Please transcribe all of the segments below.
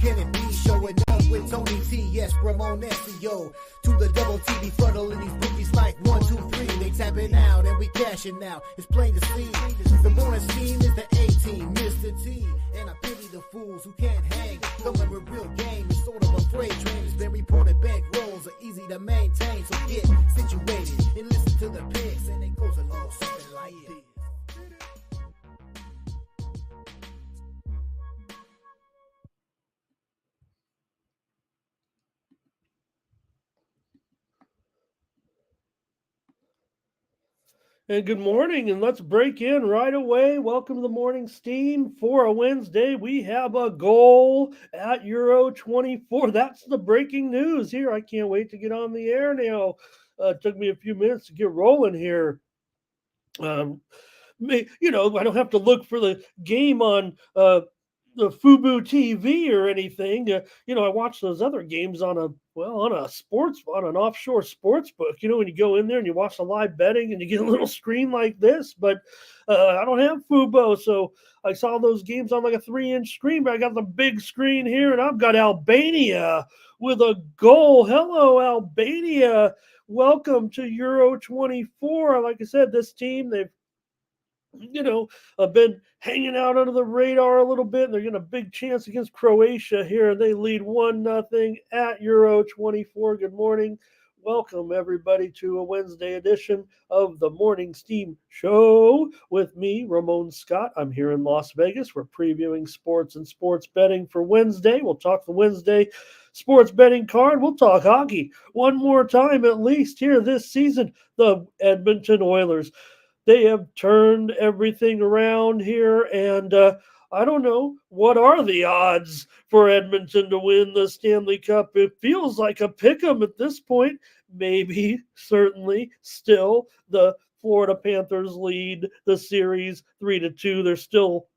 can it be? Showing up with Tony T, yes, Ramon SEO. To the double TV funnel and these bookies like 1, 2, 3. They tapping out and we cashing now. It's plain to see. The morning scheme is the A-team, Mr. T. And I pity the fools who can't hang. Coming with real game is sort of a freight train. It's been reported bank rolls are easy to maintain. So get situated and listen to the picks. And it goes a little something like this. And good morning, and let's break in right away. Welcome to the Morning Steam for a Wednesday. We have a goal at Euro 24. That's the breaking news here. I can't wait to get on the air now. It took me a few minutes to get rolling here. I don't have to look for the game on the Fubo TV or anything. I watch those other games on an offshore sports book. When you go in there and you watch the live betting and you get a little screen like this, but I don't have Fubo, so I saw those games on like a 3-inch screen, but I got the big screen here, and I've got Albania with a goal. Hello, Albania. Welcome to Euro 24. Like I said, this team, they've been hanging out under the radar a little bit. They're getting a big chance against Croatia here. They lead 1-0 at Euro 24. Good morning. Welcome, everybody, to a Wednesday edition of the Morning Steam Show with me, Ramon Scott. I'm here in Las Vegas. We're previewing sports and sports betting for Wednesday. We'll talk the Wednesday sports betting card. We'll talk hockey one more time at least here this season. The Edmonton Oilers. They have turned everything around here, and I don't know, what are the odds for Edmonton to win the Stanley Cup? It feels like a pick'em at this point. Maybe, certainly, still the Florida Panthers lead the series 3-2. They're still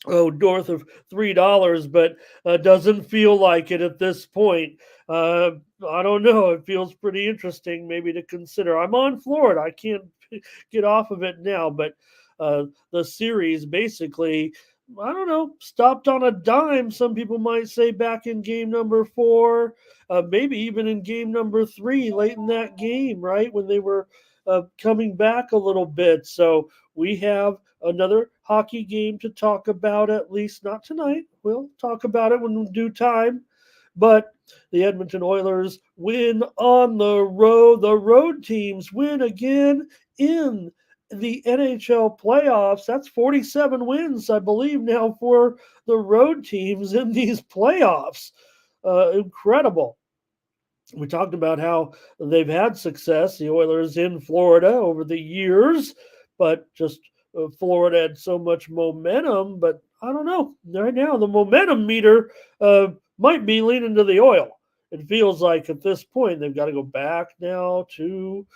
north of $3, but doesn't feel like it at this point. I don't know. It feels pretty interesting maybe to consider. I'm on Florida. I can't get off of it now, but the series basically, I don't know, stopped on a dime, some people might say, back in game number 4, maybe even in game number 3, late in that game, right, when they were coming back a little bit. So we have another hockey game to talk about, at least not tonight. We'll talk about it when we do time. But the Edmonton Oilers win on the road. The road teams win again in the NHL playoffs. That's 47 wins, I believe, now for the road teams in these playoffs. Incredible. We talked about how they've had success, the Oilers in Florida over the years, but just Florida had so much momentum. But I don't know. Right now, the momentum meter might be leaning to the oil. It feels like at this point they've got to go back now to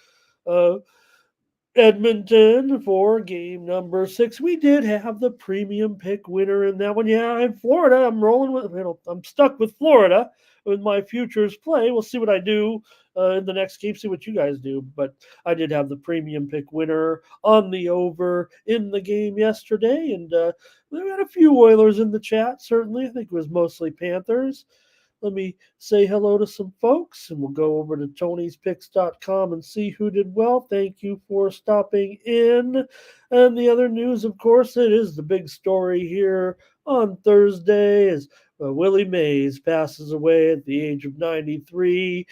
Edmonton for game number 6. We did have the premium pick winner in that one. Yeah, in Florida, I'm rolling with, I'm stuck with Florida with my futures play. We'll see what I do in the next game, see what you guys do. But I did have the premium pick winner on the over in the game yesterday. And we had a few Oilers in the chat, certainly. I think it was mostly Panthers. Let me say hello to some folks, and we'll go over to Tony'sPicks.com and see who did well. Thank you for stopping in. And the other news, of course, it is the big story here on Thursday as Willie Mays passes away at the age of 93.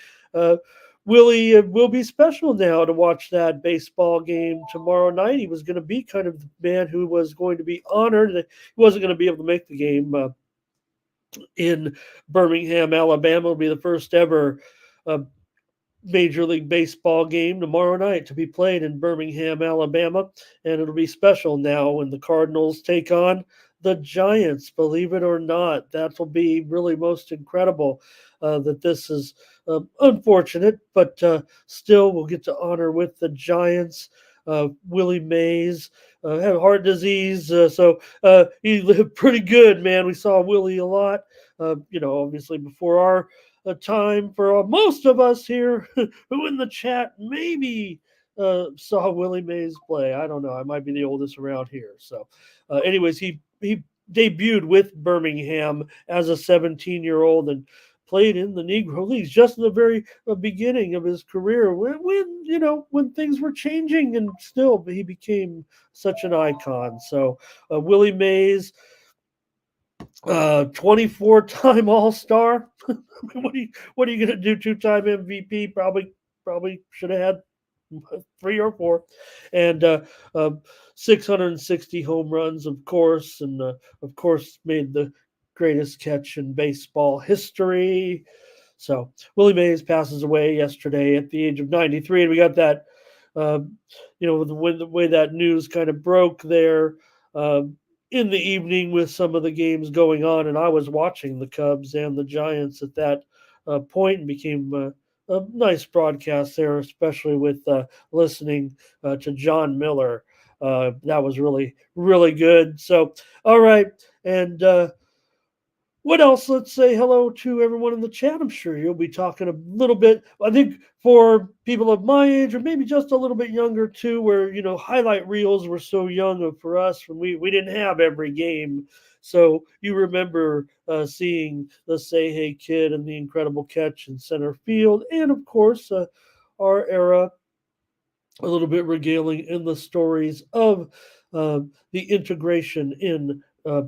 Willie will be special now to watch that baseball game tomorrow night. He was going to be kind of the man who was going to be honored. He wasn't going to be able to make the game in Birmingham, Alabama. Will be the first ever Major League Baseball game tomorrow night to be played in Birmingham, Alabama. And it'll be special now when the Cardinals take on the Giants. Believe it or not, that will be really most incredible that this is unfortunate, but still we'll get to honor with the Giants. Willie Mays had heart disease, so he lived pretty good, man. We saw Willie a lot, obviously before our time. For most of us here who in the chat maybe saw Willie Mays play. I don't know. I might be the oldest around here. So anyways, he debuted with Birmingham as a 17-year-old and played in the Negro Leagues just in the very beginning of his career when things were changing, and still he became such an icon. So Willie Mays, 24-time All-Star. What are you going to do? 2-time MVP? Probably should have had 3 or 4, and 660 home runs, of course, and of course made the greatest catch in baseball history. So Willie Mays passes away yesterday at the age of 93, and we got that, uh, the way that news kind of broke there. Uh, in the evening with some of the games going on, and I was watching the Cubs and the Giants at that point, and became a nice broadcast there, especially with listening to John Miller. That was really, really good. So, all right. And what else? Let's say hello to everyone in the chat. I'm sure you'll be talking a little bit. I think for people of my age, or maybe just a little bit younger too, where highlight reels were so young for us when we didn't have every game. So you remember seeing the Say Hey Kid and the incredible catch in center field, and of course our era, a little bit regaling in the stories of the integration in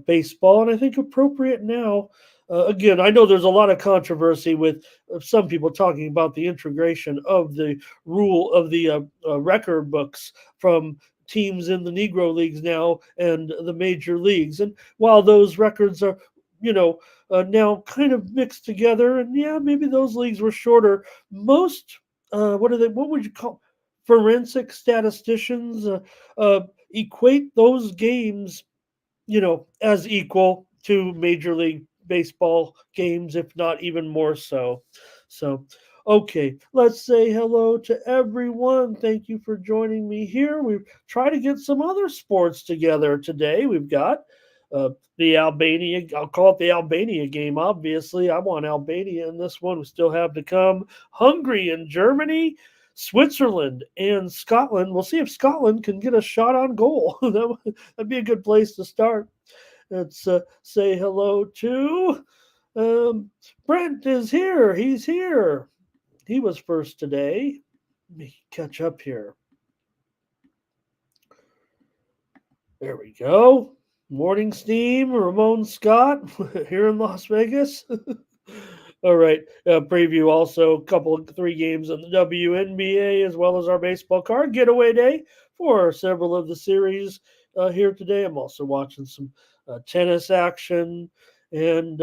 baseball, and I think appropriate now. Again, I know there's a lot of controversy with some people talking about the integration of the rule of the record books from teams in the Negro Leagues now and the major leagues. And while those records are, now kind of mixed together, and yeah, maybe those leagues were shorter. Most, what would you call forensic statisticians equate those games, as equal to Major League Baseball games, if not even more so. So, okay, let's say hello to everyone. Thank you for joining me here. We've tried to get some other sports together today. We've got the Albania, I'll call it the Albania game, obviously. I want Albania in this one. We still have to come. Hungary and Germany, Switzerland and Scotland. We'll see if Scotland can get a shot on goal. That'd be a good place to start. Let's say hello to Brent is here. He's here. He was first today. Let me catch up here. There we go. Morning Steam, Ramon Scott here in Las Vegas. All right. Preview also a couple of 3 games in the WNBA, as well as our baseball card getaway day for several of the series here today. I'm also watching some tennis action. And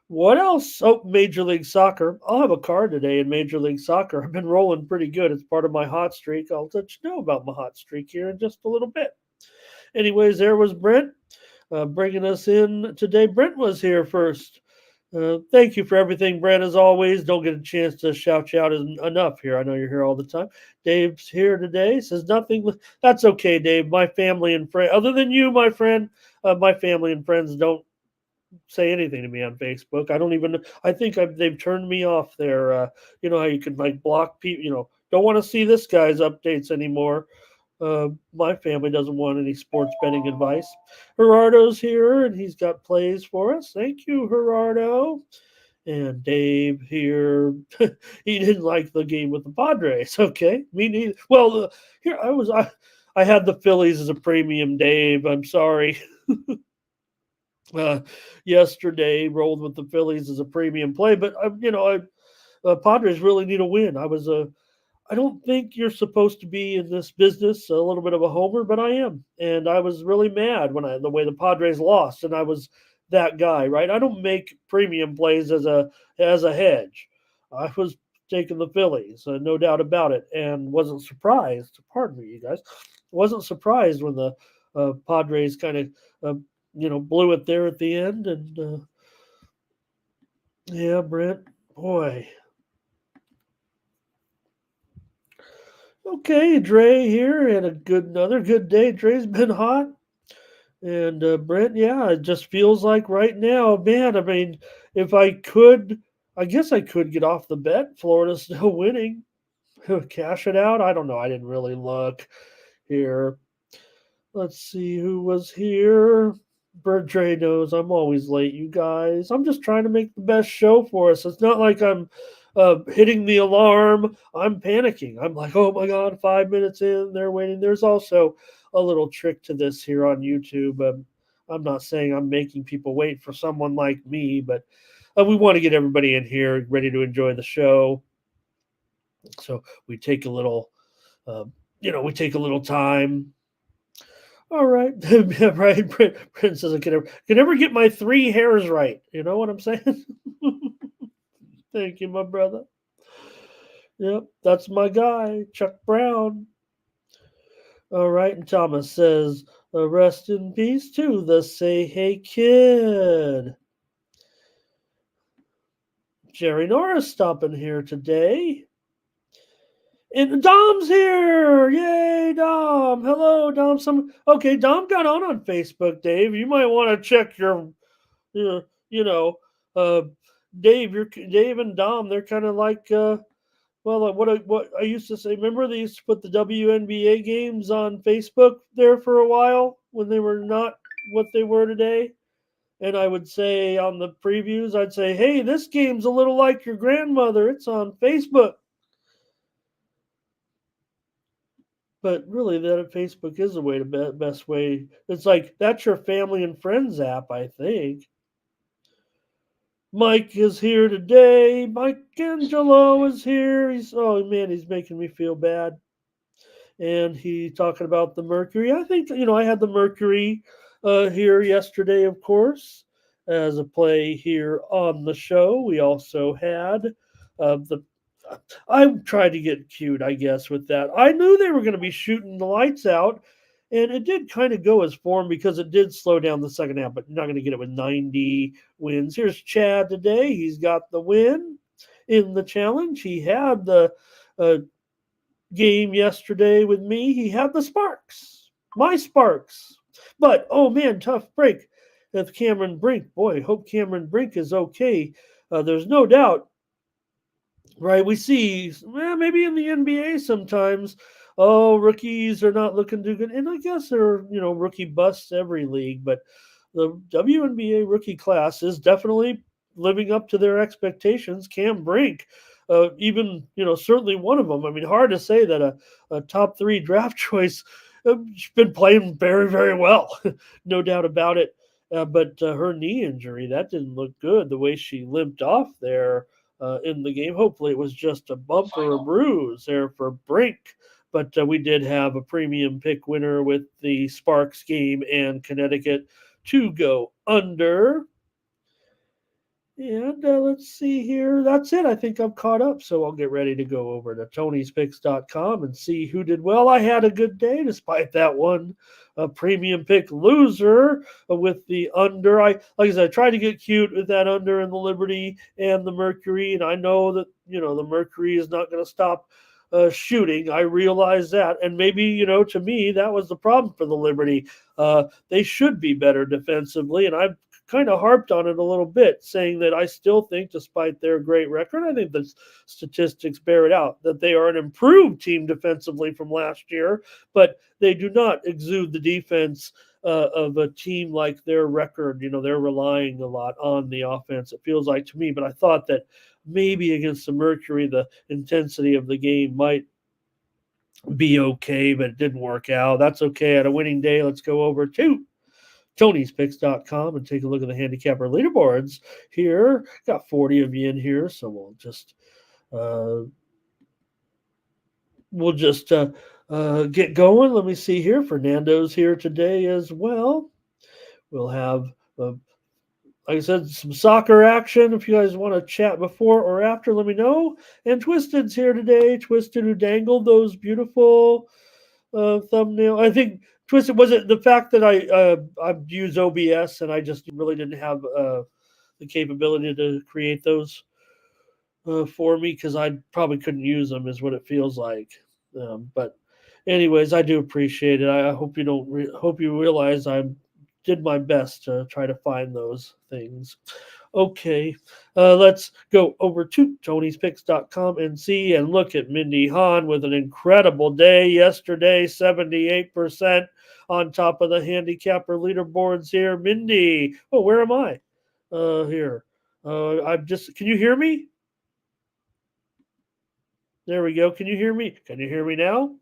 what else? Oh, Major League Soccer. I'll have a card today in Major League Soccer. I've been rolling pretty good. It's part of my hot streak. I'll let you know about my hot streak here in just a little bit. Anyways, there was Brent bringing us in today. Brent was here first. Thank you for everything, Brent, as always. Don't get a chance to shout you out enough here. I know you're here all the time. Dave's here today. Says nothing. That's okay, Dave. My family and friends, other than you, my friend, my family and friends don't say anything to me on Facebook. I think they've turned me off there. You know how you can block people, don't want to see this guy's updates anymore. My family doesn't want any sports betting advice. Gerardo's here, and he's got plays for us. Thank you, Gerardo. And Dave here, he didn't like the game with the Padres. Okay, me neither. Well, here I had the Phillies as a premium, Dave. I'm sorry. Yesterday rolled with the Phillies as a premium play, but Padres really need a win. I don't think you're supposed to be in this business, a little bit of a homer, but I am. And I was really mad the way the Padres lost, and I was that guy, right? I don't make premium plays as a hedge. I was taking the Phillies, no doubt about it, and wasn't surprised. Pardon me, you guys. Wasn't surprised when the Padres kind of, blew it there at the end. And yeah, Brent, boy. Okay, Dre here had another good day. Dre's been hot. And Brent, yeah, it just feels like right now, man, I mean, if I could, I guess I could get off the bet. Florida's still winning. Cash it out. I don't know. I didn't really look here. Let's see who was here. Bird Dre knows I'm always late, you guys. I'm just trying to make the best show for us. It's not like I'm hitting the alarm. I'm panicking. I'm like, oh my God, 5 minutes in, they're waiting. There's also a little trick to this here on YouTube. I'm not saying I'm making people wait for someone like me, but we want to get everybody in here ready to enjoy the show. So we take a little, we take a little time. All right, right. Prince says I can never get my 3 hairs right. You know what I'm saying? Thank you, my brother. Yep, that's my guy, Chuck Brown. All right, and Thomas says, rest in peace to the Say Hey Kid. Jerry Norris stopping here today. And Dom's here! Yay, Dom! Hello, Dom. Okay, Dom got on Facebook, Dave. You might want to check your, Dave and Dom. They're kind of like, what I used to say. Remember they used to put the WNBA games on Facebook there for a while when they were not what they were today. And I would say on the previews, I'd say, hey, this game's a little like your grandmother. It's on Facebook. But really, that Facebook is a way to best way. It's like that's your family and friends app, I think. Mike is here today. Mike Angelo is here. He's making me feel bad. And he talking about the Mercury. I think I had the Mercury here yesterday, of course, as a play here on the show. We also had I tried to get cute, I guess, with that. I knew they were going to be shooting the lights out, and it did kind of go as formed because it did slow down the second half, but you're not going to get it with 90 wins. Here's Chad today. He's got the win in the challenge. He had the game yesterday with me. He had the Sparks, my Sparks. But, oh man, tough break with Cameron Brink. Boy, hope Cameron Brink is okay. There's no doubt. Right, we see maybe in the NBA sometimes, rookies are not looking too good, and I guess there are rookie busts every league, but the WNBA rookie class is definitely living up to their expectations. Cam Brink, even certainly one of them. I mean, hard to say that a top 3 draft choice. She's been playing very, very well, no doubt about it. But her knee injury, that didn't look good. The way she limped off there. In the game. Hopefully it was just a bump or a bruise there for Brink. But we did have a premium pick winner with the Sparks game and Connecticut to go under. And let's see here. That's it. I think I'm caught up. So I'll get ready to go over to Tony'sPicks.com and see who did well. I had a good day despite that one premium pick loser with the under. Like I said, I tried to get cute with that under in the Liberty and the Mercury. And I know that, the Mercury is not going to stop shooting. I realize that. And maybe, to me, that was the problem for the Liberty. They should be better defensively. And I've kind of harped on it a little bit, saying that I still think, despite their great record, I think the statistics bear it out, that they are an improved team defensively from last year, but they do not exude the defense of a team like their record. They're relying a lot on the offense, it feels like to me, but I thought that maybe against the Mercury, the intensity of the game might be okay, but it didn't work out. That's okay. At a winning day, let's go over to Tony'sPicks.com and take a look at the handicapper leaderboards here. Got 40 of you in here, so we'll just get going. Let me see here. Fernando's here today as well. We'll have, like I said, some soccer action. If you guys want to chat before or after, let me know. And Twisted's here today. Twisted, who dangled those beautiful thumbnail. I think Twisted, was it the fact that I've used OBS and I just really didn't have the capability to create those for me, because I probably couldn't use them, is what it feels like. But anyways, I do appreciate it. I hope you hope you realize I did my best to try to find those things. Okay, let's go over to Tony'sPicks.com and see and look at Mindy Hahn with an incredible day yesterday, 78%. on top of the handicapper leaderboards here. Mindy, oh, where am I? Here. Can you hear me? There we go. Can you hear me? Can you hear me now?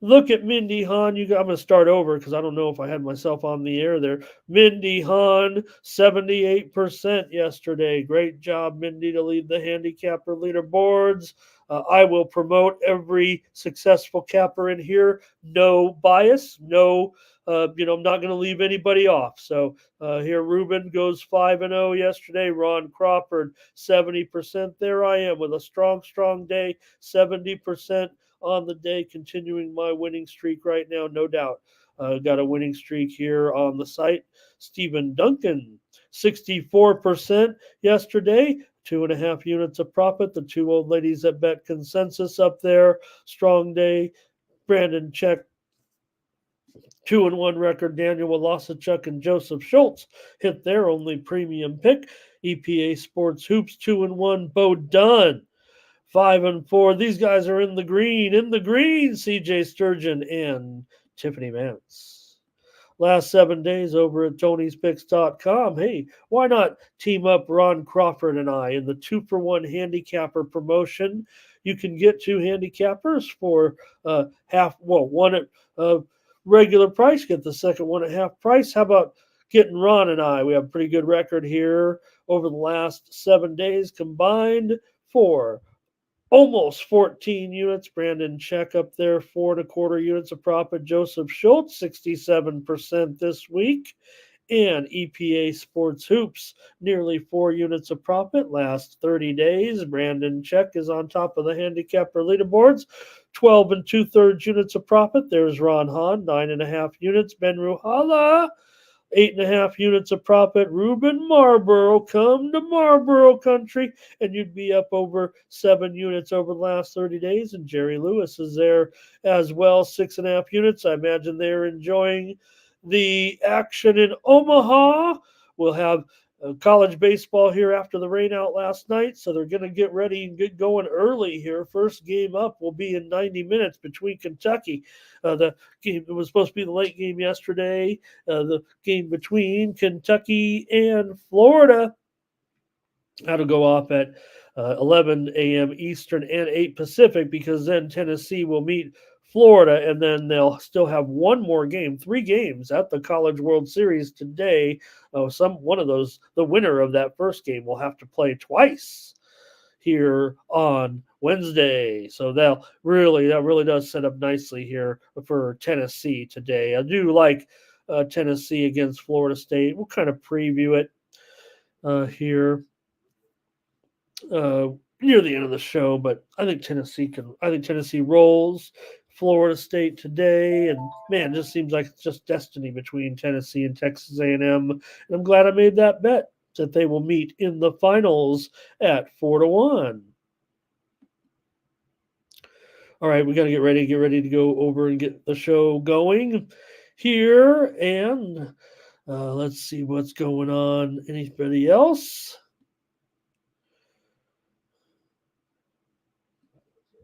Look at Mindy Hahn. I'm going to start over because I don't know if I had myself on the air there. Mindy Hahn, 78% yesterday. Great job, Mindy, to lead the handicapper leaderboards. I will promote every successful capper in here. No bias, no. I'm not going to leave anybody off. So here, Ruben goes 5-0 yesterday. Ron Crawford, 70%. There I am with a strong day, 70% on the day, continuing my winning streak right now, no doubt. Got a winning streak here on the site. Stephen Duncan, 64% yesterday. 2.5 units of profit. The two old ladies that bet consensus up there. Strong day. Brandon Check, 2-1 record. Daniel Walasachuk and Joseph Schultz hit their only premium pick. EPA Sports Hoops, 2-1. Bo Dunn, 5-4. These guys are in the green. CJ Sturgeon and Tiffany Mance. Last 7 days over at Tony'sPicks.com. Hey, why not team up Ron Crawford and I in the 2-for-1 handicapper promotion? You can get 2 handicappers for one at regular price. Get the second one at half price. How about getting Ron and I? We have a pretty good record here over the last 7 days combined for almost 14 units. Brandon Check up there, 4.25 units of profit. Joseph Schultz, 67% this week. And EPA Sports Hoops, nearly 4 units of profit last 30 days. Brandon Check is on top of the handicapper leaderboards, 12 2/3 units of profit. There's Ron Hahn, 9.5 units. Ben Ruhala, 8.5 units of profit. Ruben Marlboro, come to Marlboro country, and you'd be up over 7 units over the last 30 days. And Jerry Lewis is there as well, 6.5 units. I imagine they're enjoying the action in Omaha. We'll have college baseball here after the rain out last night, so they're going to get ready and get going early here. First game up will be in 90 minutes between Kentucky. The game, it was supposed to be the late game yesterday. The game between Kentucky and Florida. That'll go off at 11 a.m. Eastern and 8 Pacific, because then Tennessee will meet Florida, and then they'll still have one more game, 3 games at the College World Series today. One of those, the winner of that first game will have to play twice here on Wednesday. So that really does set up nicely here for Tennessee today. I do like Tennessee against Florida State. We'll kind of preview it here near the end of the show, but I think Tennessee rolls Florida State today, and man, just seems like it's just destiny between Tennessee and Texas A&M. And I'm glad I made that bet that they will meet in the finals at 4-1. All right, we got to get ready to go over and get the show going here, and let's see what's going on. Anybody else?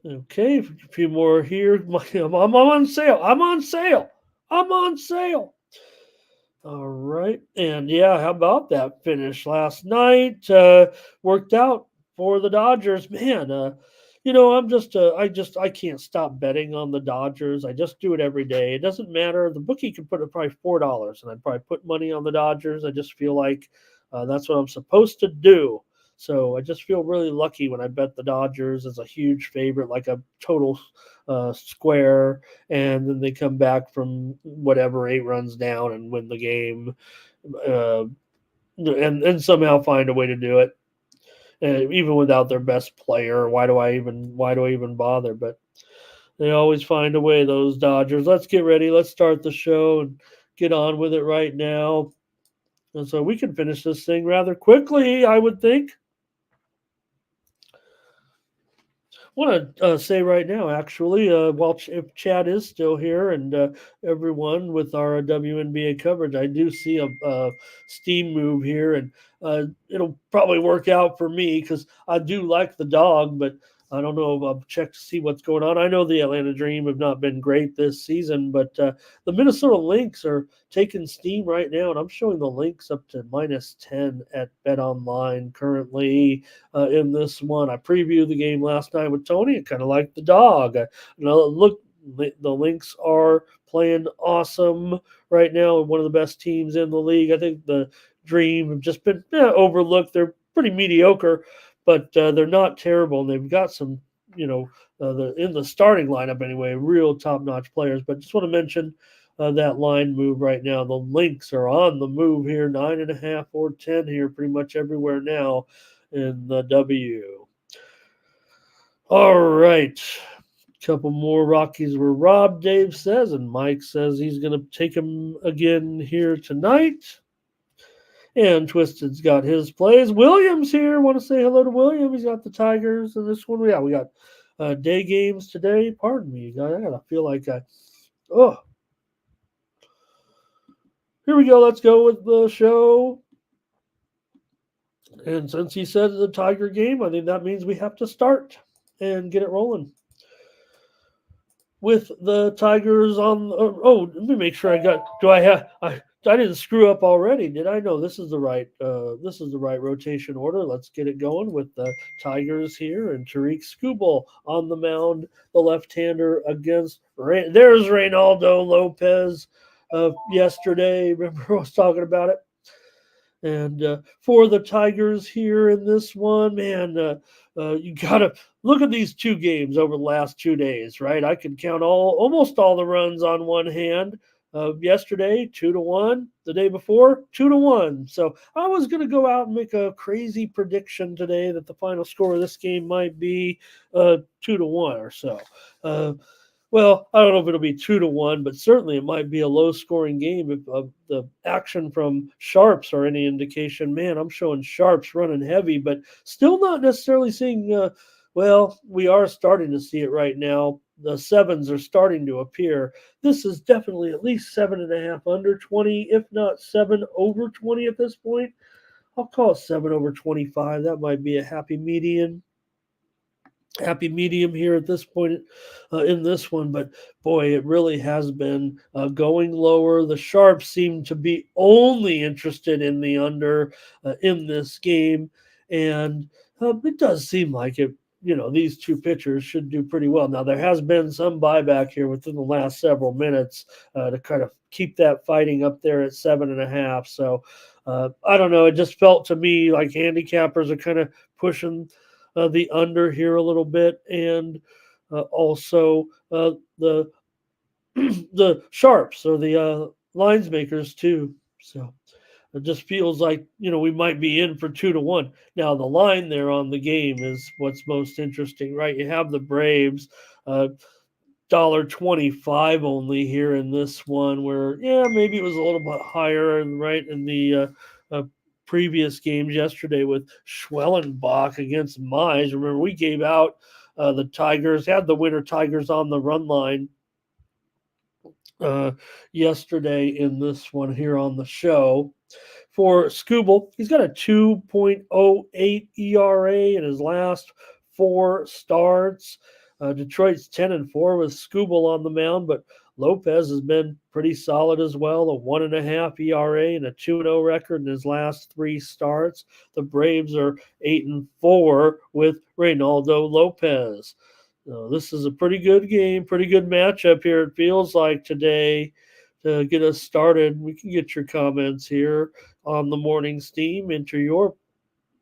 Okay, a few more here. I'm on sale. All right. And yeah, how about that finish last night? Worked out for the Dodgers. Man, I can't stop betting on the Dodgers. I just do it every day. It doesn't matter. The bookie can put probably $4, and I'd probably put money on the Dodgers. I just feel like that's what I'm supposed to do. So I just feel really lucky when I bet the Dodgers as a huge favorite, like a total square, and then they come back from whatever 8 runs down and win the game, and somehow find a way to do it, even without their best player. Why do I even bother? But they always find a way, those Dodgers. Let's get ready. Let's start the show and get on with it right now. And so we can finish this thing rather quickly, I would think. I want to say right now, actually, if Chad is still here and everyone with our WNBA coverage, I do see a steam move here, and it'll probably work out for me because I do like the dog, but I don't know. I'll check to see what's going on. I know the Atlanta Dream have not been great this season, but the Minnesota Lynx are taking steam right now, and I'm showing the Lynx up to -10 at BetOnline currently in this one. I previewed the game last night with Tony and kind of like the dog. Look, the Lynx are playing awesome right now, one of the best teams in the league. I think the Dream have just been overlooked. They're pretty mediocre, but they're not terrible, and they've got some, in the starting lineup anyway, real top-notch players. But just want to mention that line move right now. The Lynx are on the move here, 9.5 or 10 here, pretty much everywhere now in the W. All right. Couple more Rockies were robbed, Dave says, and Mike says he's going to take him again here tonight. And Twisted's got his plays. Williams here. Want to say hello to William. He's got the Tigers in this one. Yeah, we got day games today. Pardon me, guys. I gotta feel like here we go. Let's go with the show. And since he said the Tiger game, I think that means we have to start and get it rolling. With the Tigers on. Let me make sure I got. I didn't screw up already, did I? No, this is the right rotation order. Let's get it going with the Tigers here and Tariq Skubal on the mound, the left-hander against there's Reynaldo Lopez yesterday. Remember I was talking about it? And for the Tigers here in this one, man, you got to look at these two games over the last 2 days, right? I can count almost all the runs on one hand. Yesterday, 2-1. The day before, 2-1. So I was going to go out and make a crazy prediction today that the final score of this game might be 2-1 or so. Well, I don't know if it'll be 2-1, but certainly it might be a low-scoring game if the action from Sharps are any indication. Man, I'm showing Sharps running heavy, but still not necessarily seeing. We are starting to see it right now. The sevens are starting to appear. This is definitely at least 7.5 under 20, if not 7 over 20 at this point. I'll call it 7 over 25. That might be a happy medium here at this point in this one. But boy, it really has been going lower. The Sharps seem to be only interested in the under in this game, and it does seem like it. These two pitchers should do pretty well. Now, there has been some buyback here within the last several minutes to kind of keep that fighting up there at 7.5. So I don't know. It just felt to me like handicappers are kind of pushing the under here a little bit, and also the the Sharps or the lines makers too. So it just feels like we might be in for 2-1. Now the line there on the game is what's most interesting, right? You have the Braves, $1.25 only here in this one, where maybe it was a little bit higher, right, in the previous games yesterday with Schwellenbach against Mize. Remember, we gave out the Tigers, had the winner Tigers on the run line yesterday in this one here on the show. For Skubal, he's got a 2.08 ERA in his last 4 starts. Detroit's 10-4 with Skubal on the mound, but Lopez has been pretty solid as well, a 1.5 ERA and a 2-0 record in his last 3 starts. The Braves are 8-4 with Reynaldo Lopez. This is a pretty good game, pretty good matchup here, it feels like today. To get us started, we can get your comments here on the morning steam. Enter your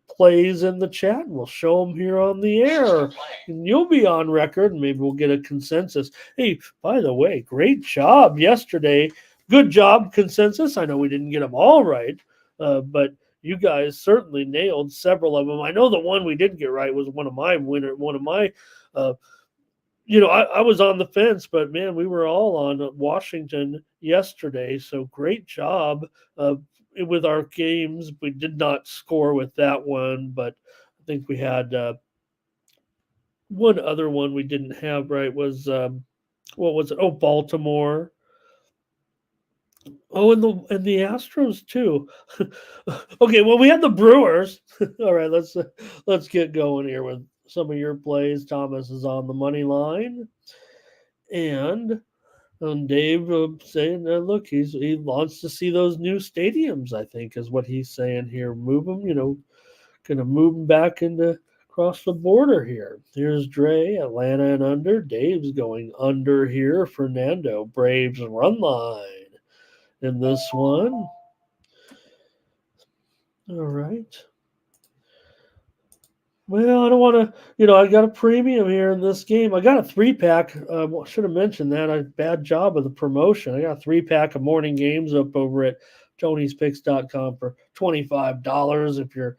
plays in the chat, and we'll show them here on the air. And you'll be on record, and maybe we'll get a consensus. Hey, by the way, great job yesterday. Good job, consensus. I know we didn't get them all right, but you guys certainly nailed several of them. I know the one we didn't get right was one of my I was on the fence, but man, we were all on Washington yesterday. So great job with our games. We did not score with that one, but I think we had one other one we didn't have right was what was it? Oh, Baltimore. Oh, and the Astros too. Okay, well, we had the Brewers. All right, let's get going here with some of your plays. Thomas is on the money line. And Dave saying, look, he wants to see those new stadiums, I think, is what he's saying here. Move them, going to move them back into across the border here. Here's Dre, Atlanta and under. Dave's going under here. Fernando, Braves run line in this one. All right. Well, I don't want to, I got a premium here in this game. I got a 3-pack. Should have mentioned that. A bad job of the promotion. I got a 3-pack of morning games up over at Tony'sPicks.com for $25.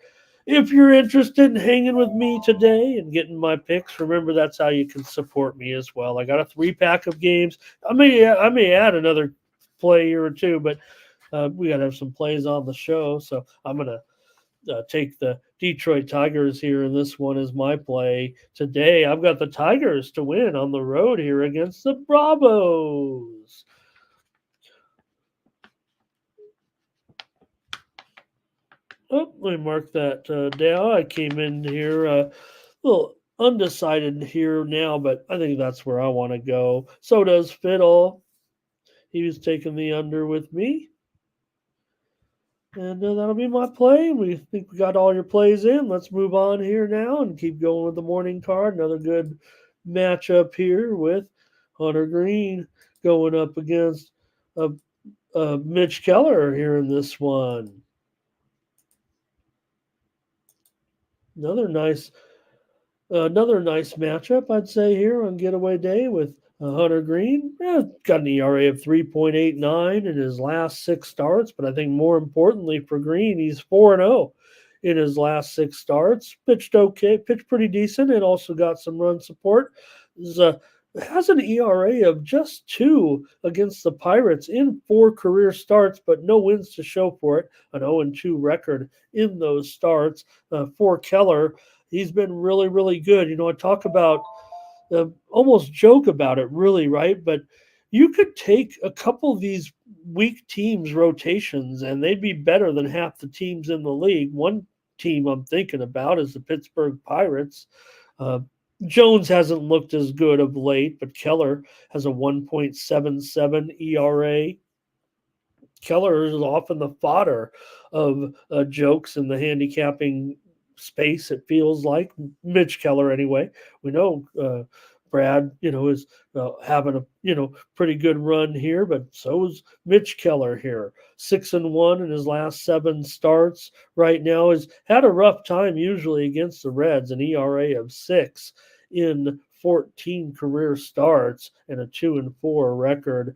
If you're interested in hanging with me today and getting my picks, remember that's how you can support me as well. I got a 3-pack of games. I may add another play here or two, but we got to have some plays on the show, so I'm gonna take the Detroit Tigers here, and this one is my play today. I've got the Tigers to win on the road here against the Bravos. Oh, let me mark that down. I came in here a little undecided here now, but I think that's where I want to go. So does Fiddle. He was taking the under with me. And that'll be my play. We think we got all your plays in. Let's move on here now and keep going with the morning card. Another good matchup here with Hunter Green going up against Mitch Keller here in this one. Another nice matchup, I'd say, here on getaway day with Hunter Green. Got an ERA of 3.89 in his last 6 starts, but I think more importantly for Green, he's 4-0 in his last 6 starts. Pitched okay, pitched pretty decent, and also got some run support. Has an ERA of just 2 against the Pirates in 4 career starts, but no wins to show for it. An 0-2 record in those starts. For Keller, he's been really, really good. I talk about, almost joke about it, really, right? But you could take a couple of these weak teams' rotations, and they'd be better than half the teams in the league. One team I'm thinking about is the Pittsburgh Pirates. Jones hasn't looked as good of late, but Keller has a 1.77 ERA. Keller is often the fodder of jokes in the handicapping space, it feels like. Mitch Keller, anyway. We know Brad, is having a pretty good run here, but so is Mitch Keller here. 6-1 in his last 7 starts. Right now has had a rough time usually against the Reds, an ERA of 6 in 14 career starts and a 2-4 record.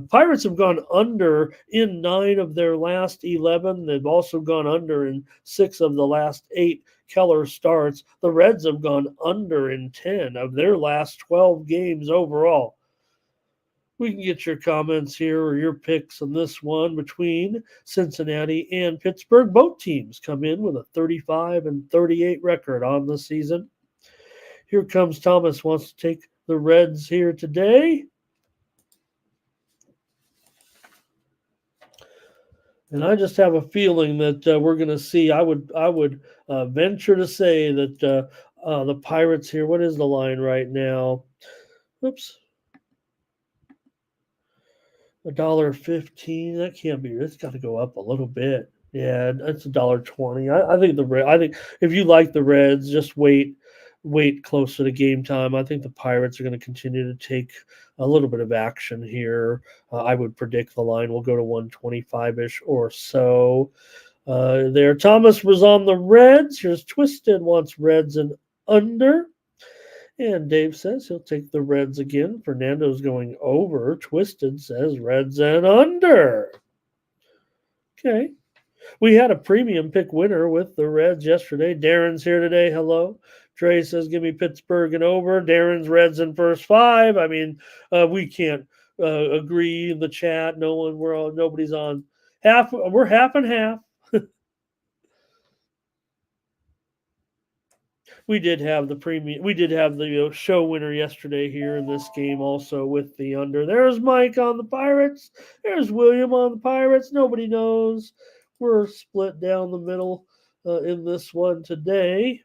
Pirates have gone under in 9 of their last 11. They've also gone under in 6 of the last 8 Keller starts. The Reds have gone under in 10 of their last 12 games overall. We can get your comments here or your picks on this one between Cincinnati and Pittsburgh. Both teams come in with a 35-38 record on the season. Here comes Thomas, wants to take the Reds here today. And I just have a feeling that we're going to see. I would venture to say that the Pirates here. What is the line right now? Oops, $1.15. That can't be. It's got to go up a little bit. Yeah, that's $1.20. I think if you like the Reds, just wait closer to game time. I think the Pirates are going to continue to take a little bit of action here. I would predict the line will go to 125-ish or so. There, Thomas was on the Reds. Here's Twisted, wants Reds and under. And Dave says he'll take the Reds again. Fernando's going over. Twisted says Reds and under. Okay. We had a premium pick winner with the Reds yesterday. Darren's here today. Hello. Trey says, give me Pittsburgh and over. Darren's Reds in first 5. I mean, we can't agree in the chat. Nobody's on half. We're half and half. We did have the premium. We did have the show winner yesterday here in this game also with the under. There's Mike on the Pirates. There's William on the Pirates. Nobody knows. We're split down the middle in this one today.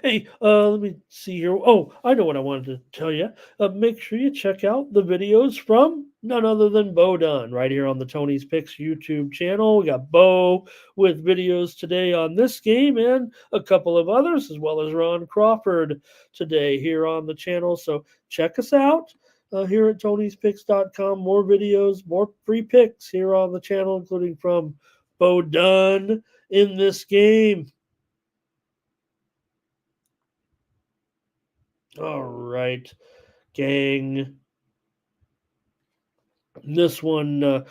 Hey, let me see here. Oh, I know what I wanted to tell you. Make sure you check out the videos from none other than Bo Dunn right here on the Tony's Picks YouTube channel. We got Bo with videos today on this game and a couple of others, as well as Ron Crawford today here on the channel. So check us out here at Tony'sPicks.com. More videos, more free picks here on the channel, including from Bo Dunn in this game. All right, gang. This one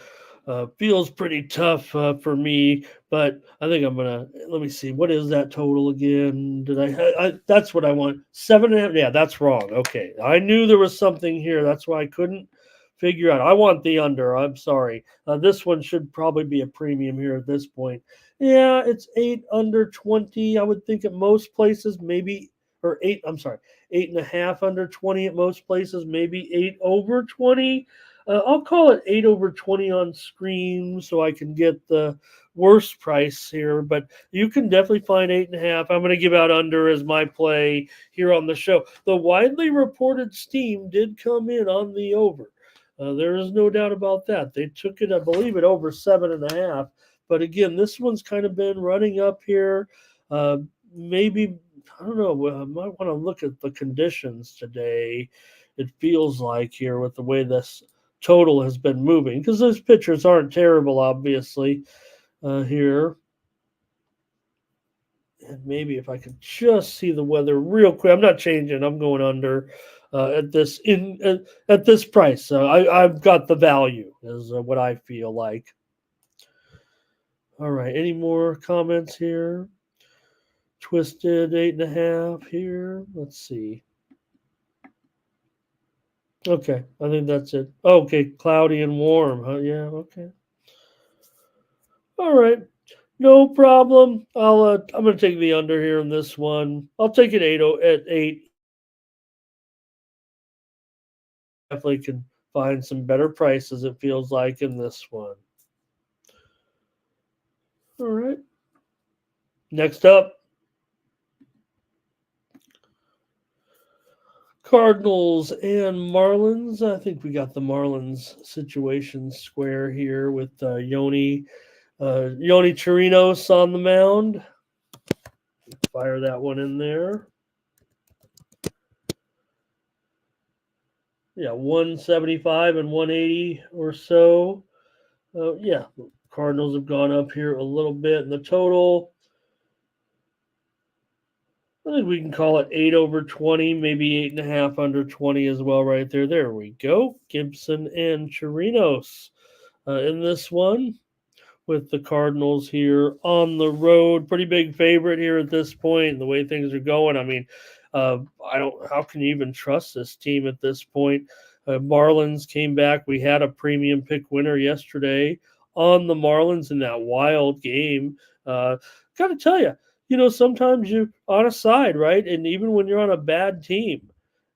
feels pretty tough for me, but I think I'm gonna let me see. What is that total again? Did I that's what I want. 7.5. Yeah, that's wrong. Okay, I knew there was something here. That's why I couldn't figure out. I want the under. I'm sorry. This one should probably be a premium here at this point. Yeah, it's 8 under 20. I would think at most places, maybe or eight. I'm sorry, 8.5 under 20 at most places, maybe 8 over 20. I'll call it 8 over 20 on screen so I can get the worst price here, but you can definitely find 8.5. I'm going to give out under as my play here on the show. The widely reported steam did come in on the over. There is no doubt about that. They took it, I believe, at over 7.5. But again, this one's kind of been running up here. Maybe, I don't know, I might want to look at the conditions today. It feels like here with the way this total has been moving because those pitchers aren't terrible, obviously, here. And maybe if I could just see the weather real quick. I'm not changing. I'm going under at this price. I've got the value is what I feel like. All right. Any more comments here? Twisted 8.5 here. Let's see. Okay, I think that's it. Okay, cloudy and warm. Huh? Yeah. Okay. All right. No problem. I'm gonna take the under here in this one. I'll take it at 8. Definitely can find some better prices. It feels like in this one. All right. Next up, Cardinals and Marlins. I think we got the Marlins situation square here with Yoni Chirinos on the mound. Fire that one in there. Yeah, 175 and 180 or so. Yeah, Cardinals have gone up here a little bit in the total. I think we can call it 8 over 20, maybe 8.5 under 20 as well, right there. There we go. Gibson and Chirinos in this one with the Cardinals here on the road. Pretty big favorite here at this point. The way things are going, I mean, how can you even trust this team at this point? Marlins came back. We had a premium pick winner yesterday on the Marlins in that wild game. Got to tell you, sometimes you're on a side, right? And even when you're on a bad team,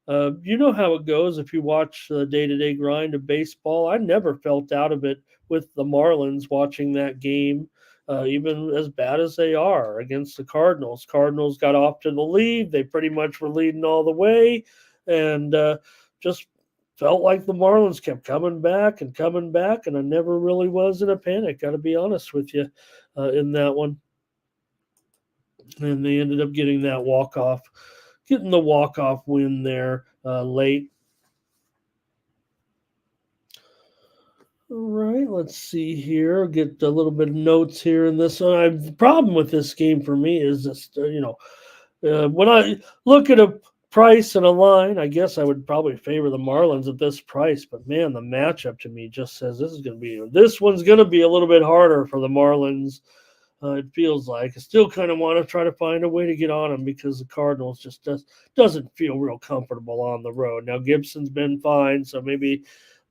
you know how it goes if you watch the day-to-day grind of baseball. I never felt out of it with the Marlins watching that game, even as bad as they are against the Cardinals. Cardinals got off to the lead. They pretty much were leading all the way and just felt like the Marlins kept coming back, and I never really was in a panic, got to be honest with you, in that one. And they ended up getting the walk-off win there late. All right, let's see here. Get a little bit of notes here in this one. The problem with this game for me is just, when I look at a price and a line, I guess I would probably favor the Marlins at this price. But, man, the matchup to me just says this one's going to be a little bit harder for the Marlins. It feels like I still kind of want to try to find a way to get on them because the Cardinals just doesn't feel real comfortable on the road. Now Gibson's been fine, so maybe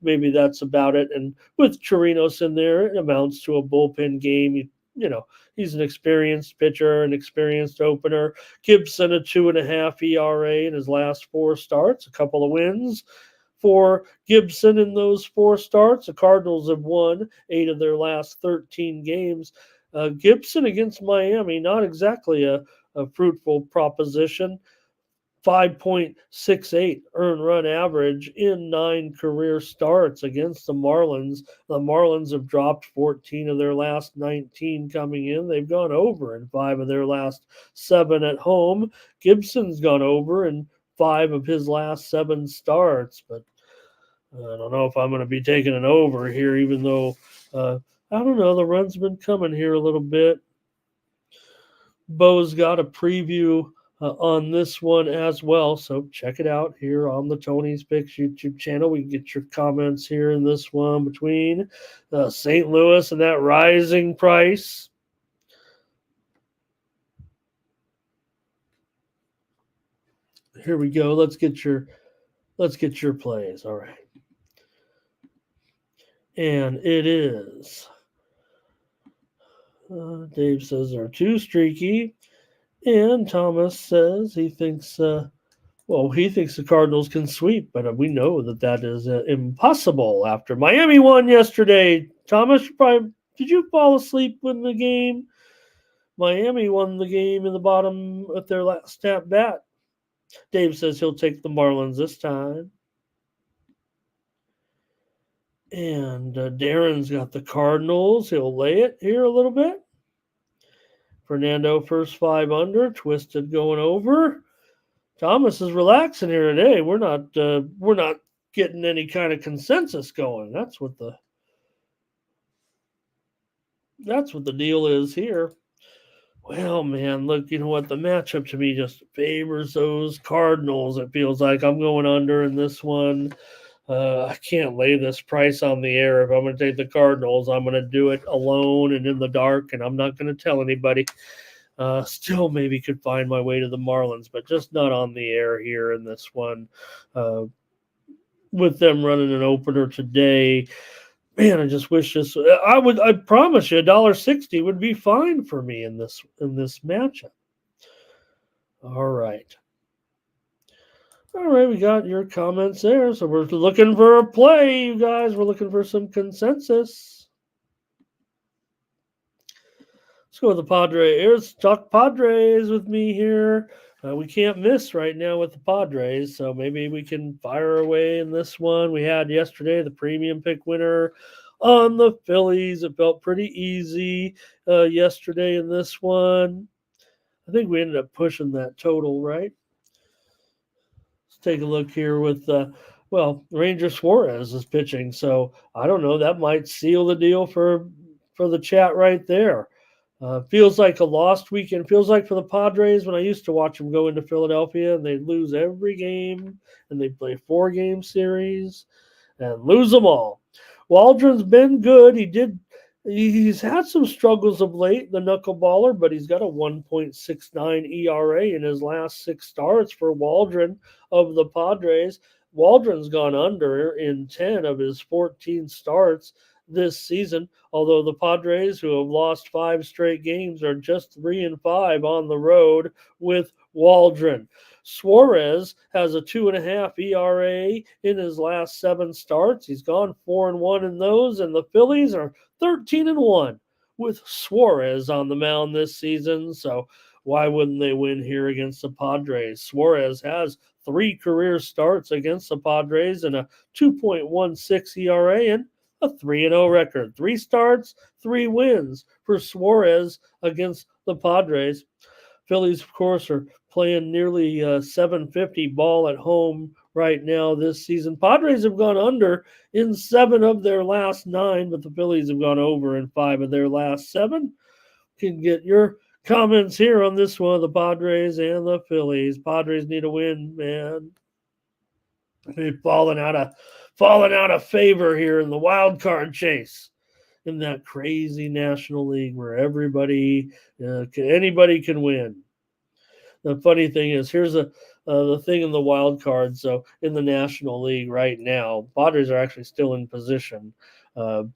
that's about it. And with Chirinos in there, it amounts to a bullpen game. He's an experienced pitcher, an experienced opener. Gibson a 2.5 ERA in his last 4 starts, a couple of wins for Gibson in those 4 starts. The Cardinals have won 8 of their last 13 games. Gibson against Miami, not exactly a a fruitful proposition. 5.68 earned run average in 9 career starts against the Marlins. The Marlins have dropped 14 of their last 19 coming in. They've gone over in 5 of their last 7 at home. Gibson's gone over in 5 of his last 7 starts, but I don't know if I'm going to be taking an over here, even though, I don't know, the run's been coming here a little bit. Bo's got a preview on this one as well, so check it out here on the Tony's Picks YouTube channel. We can get your comments here in this one between St. Louis and that rising price. Here we go. Let's get your plays. All right. And it is. Dave says they're too streaky. And Thomas says he thinks, he thinks the Cardinals can sweep, but we know that is impossible after Miami won yesterday. Thomas, did you fall asleep in the game? Miami won the game in the bottom at their last at bat. Dave says he'll take the Marlins this time. And Darren's got the Cardinals. He'll lay it here a little bit. Fernando first 5 under, Twisted going over. Thomas is relaxing here today. We're not getting any kind of consensus going. That's what the deal is here. Well, man, look, you know what? The matchup to me just favors those Cardinals. It feels like I'm going under in this one. I can't lay this price on the air. If I'm going to take the Cardinals, I'm going to do it alone and in the dark, and I'm not going to tell anybody. Still maybe could find my way to the Marlins, but just not on the air here in this one. With them running an opener today, man, I just wish this. I promise you, $1.60 would be fine for me in this matchup. All right. All right, we got your comments there. So we're looking for a play, you guys. We're looking for some consensus. Let's go with the Padres. Here's talk Padres with me here. We can't miss right now with the Padres, so maybe we can fire away in this one. We had yesterday the premium pick winner on the Phillies. It felt pretty easy yesterday in this one. I think we ended up pushing that total, right? Take a look here with, Ranger Suarez is pitching, so I don't know. That might seal the deal for the chat right there. Feels like a lost weekend. Feels like for the Padres when I used to watch them go into Philadelphia and they'd lose every game and they'd play 4-game series and lose them all. Waldron's been good. He's had some struggles of late, the knuckleballer, but he's got a 1.69 ERA in his last 6 starts for Waldron of the Padres. Waldron's gone under in 10 of his 14 starts this season, although the Padres, who have lost 5 straight games, are just 3-5 on the road with Waldron. Suarez has a 2.5 ERA in his last 7 starts. He's gone 4-1 in those, and the Phillies are 13-1 with Suarez on the mound this season. So why wouldn't they win here against the Padres? Suarez has 3 career starts against the Padres and a 2.16 ERA and a 3-0 record. 3 starts, 3 wins for Suarez against the Padres. Phillies, of course, are playing nearly 750 ball at home right now this season. Padres have gone under in 7 of their last 9, but the Phillies have gone over in 5 of their last 7. You can get your comments here on this one, the Padres and the Phillies. Padres need a win, man. They've fallen out of favor here in the wild card chase in that crazy National League where anybody can win. The funny thing is, here's the thing in the wild card. So in the National League right now, Padres are actually still in position to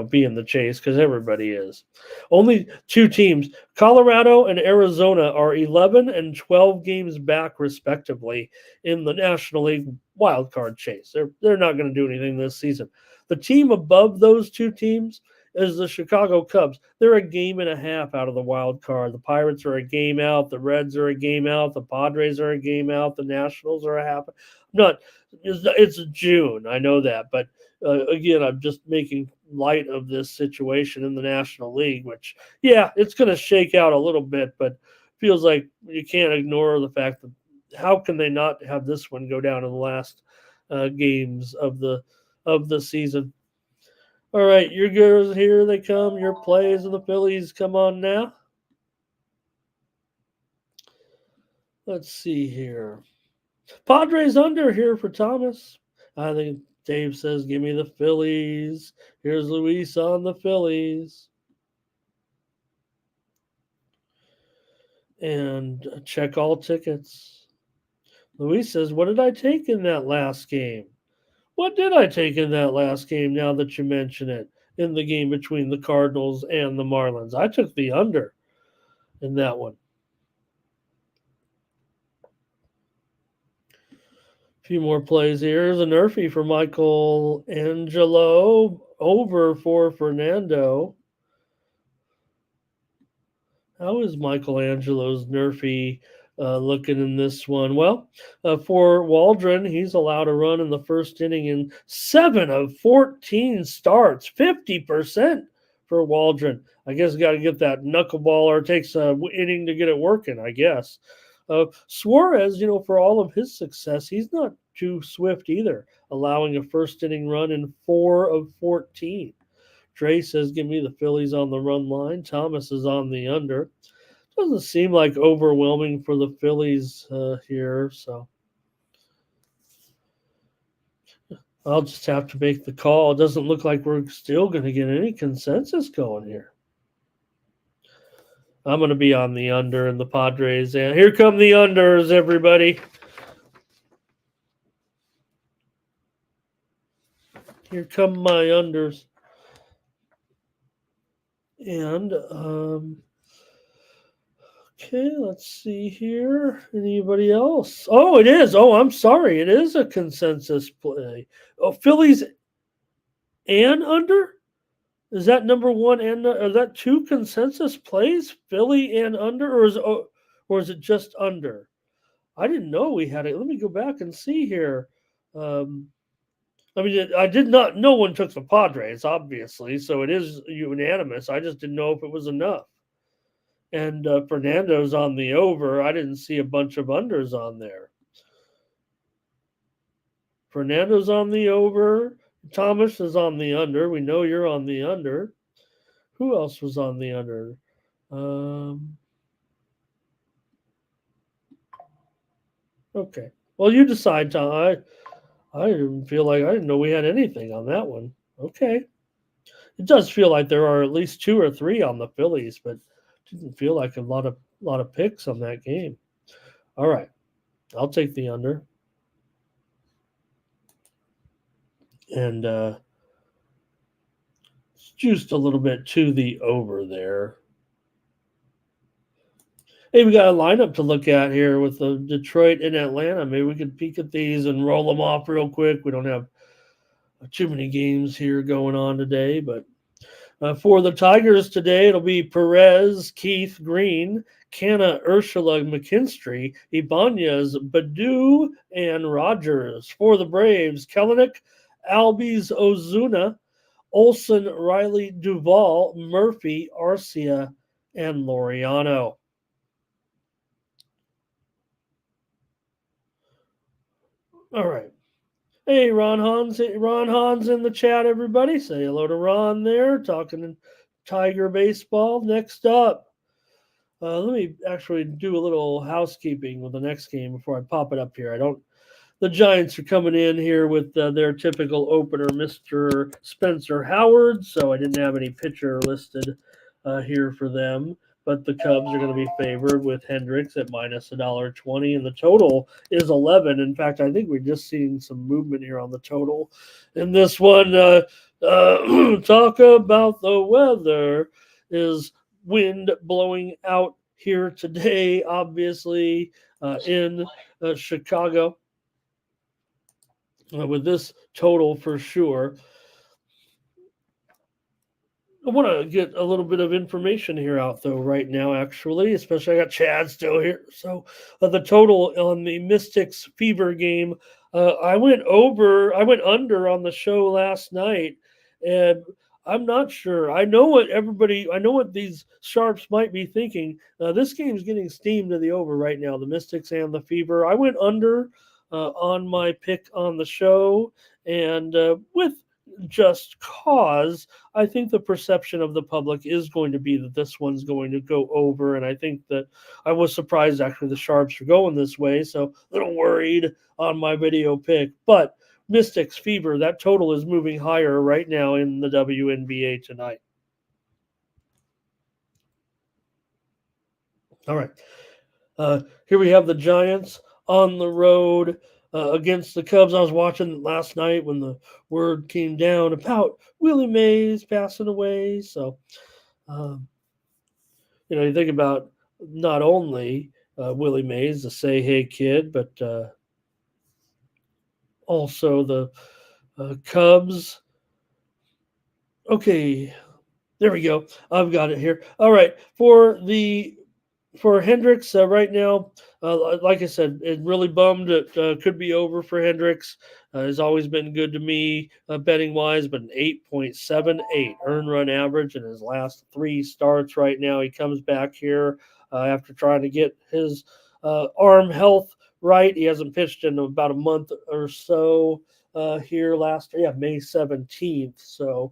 be in the chase because everybody is. Only 2 teams, Colorado and Arizona, are 11 and 12 games back respectively in the National League wild card chase. They're not going to do anything this season. The team above those 2 teams is the Chicago Cubs. They're a game and a half out of the wild card. The Pirates are a game out. The Reds are a game out. The Padres are a game out. The Nationals are a half. It's June. I know that. But again, I'm just making light of this situation in the National League, which, yeah, it's going to shake out a little bit, but feels like you can't ignore the fact that how can they not have this one go down in the last games of the season? All right, your girls, here they come. Your plays of the Phillies, come on now. Let's see here. Padres under here for Thomas. I think Dave says, give me the Phillies. Here's Luis on the Phillies. And check all tickets. Luis says, what did I take in that last game? What did I take in that last game now that you mention it? In the game between the Cardinals and the Marlins. I took the under in that one. A few more plays here. Here's a Nerfy for Michael Angelo. Over for Fernando. How is Michelangelo's Nerfy looking in this one? Well, for Waldron, he's allowed a run in the first inning in 7 of 14 starts, 50% for Waldron. I guess got to get that knuckleball, or it takes an inning to get it working, I guess. Suarez, for all of his success, he's not too swift either, allowing a first inning run in 4 of 14. Dre says, give me the Phillies on the run line. Thomas is on the under. Doesn't seem like overwhelming for the Phillies here, so I'll just have to make the call. It doesn't look like we're still going to get any consensus going here. I'm going to be on the under in the Padres. And here come the unders, everybody. Here come my unders. And, okay, let's see here. Anybody else? Oh, it is. Oh, I'm sorry. It is a consensus play. Oh, Phillies and under? Is that number one and are that 2 consensus plays? Philly and under, or is it just under? I didn't know we had it. Let me go back and see here. I did not. No one took the Padres, obviously, so it is unanimous. I just didn't know if it was enough. And Fernando's on the over. I didn't see a bunch of unders on there. Fernando's on the over. Thomas is on the under. We know you're on the under. Who else was on the under? Okay. Well, you decide, Tom. I didn't feel like I didn't know we had anything on that one. Okay. It does feel like there are at least 2 or 3 on the Phillies, but it didn't feel like a lot of picks on that game. All right. I'll take the under. And it's juiced a little bit to the over there. Hey, we got a lineup to look at here with the Detroit and Atlanta. Maybe we could peek at these and roll them off real quick. We don't have too many games here going on today, but for the Tigers today, it'll be Perez, Keith, Green, Canna, Ursula, McKinstry, Ibanez, Badu, and Rogers. For the Braves, Kelenic, Albies, Ozuna, Olson, Riley, Duvall, Murphy, Arcia, and Laureano. All right. Hey, Ron Hans in the chat, everybody. Say hello to Ron there, talking Tiger baseball. Next up, let me actually do a little housekeeping with the next game before I pop it up here. The Giants are coming in here with their typical opener, Mr. Spencer Howard, so I didn't have any pitcher listed here for them. But the Cubs are going to be favored with Hendricks at minus $1.20, and the total is 11. In fact, I think we're just seeing some movement here on the total. In this one, talk about the weather. Is wind blowing out here today, obviously, in Chicago. With this total for sure. I want to get a little bit of information here out though right now, actually, especially I got Chad still here. So the total on the Mystics Fever game, I went under on the show last night, and I'm not sure. I know what these sharps might be thinking. This game's getting steamed to the over right now. The Mystics and the Fever. I went under on my pick on the show, and with just cause. I think the perception of the public is going to be that this one's going to go over. And I think that I was surprised actually the Sharps are going this way. So a little worried on my video pick. But Mystics Fever, that total is moving higher right now in the WNBA tonight. All right. Here we have the Giants on the road against the Cubs. I was watching last night when the word came down about Willie Mays passing away. So, um, you think about not only Willie Mays, the Say Hey Kid, but also the Cubs. Okay, there we go. I've got it here. All right, for Hendricks right now, like I said, it really bummed. It could be over for Hendricks. Has always been good to me betting wise, but an 8.78 earn run average in his last three starts. Right now, he comes back here after trying to get his arm health right. He hasn't pitched in about a month or so here May 17th. So.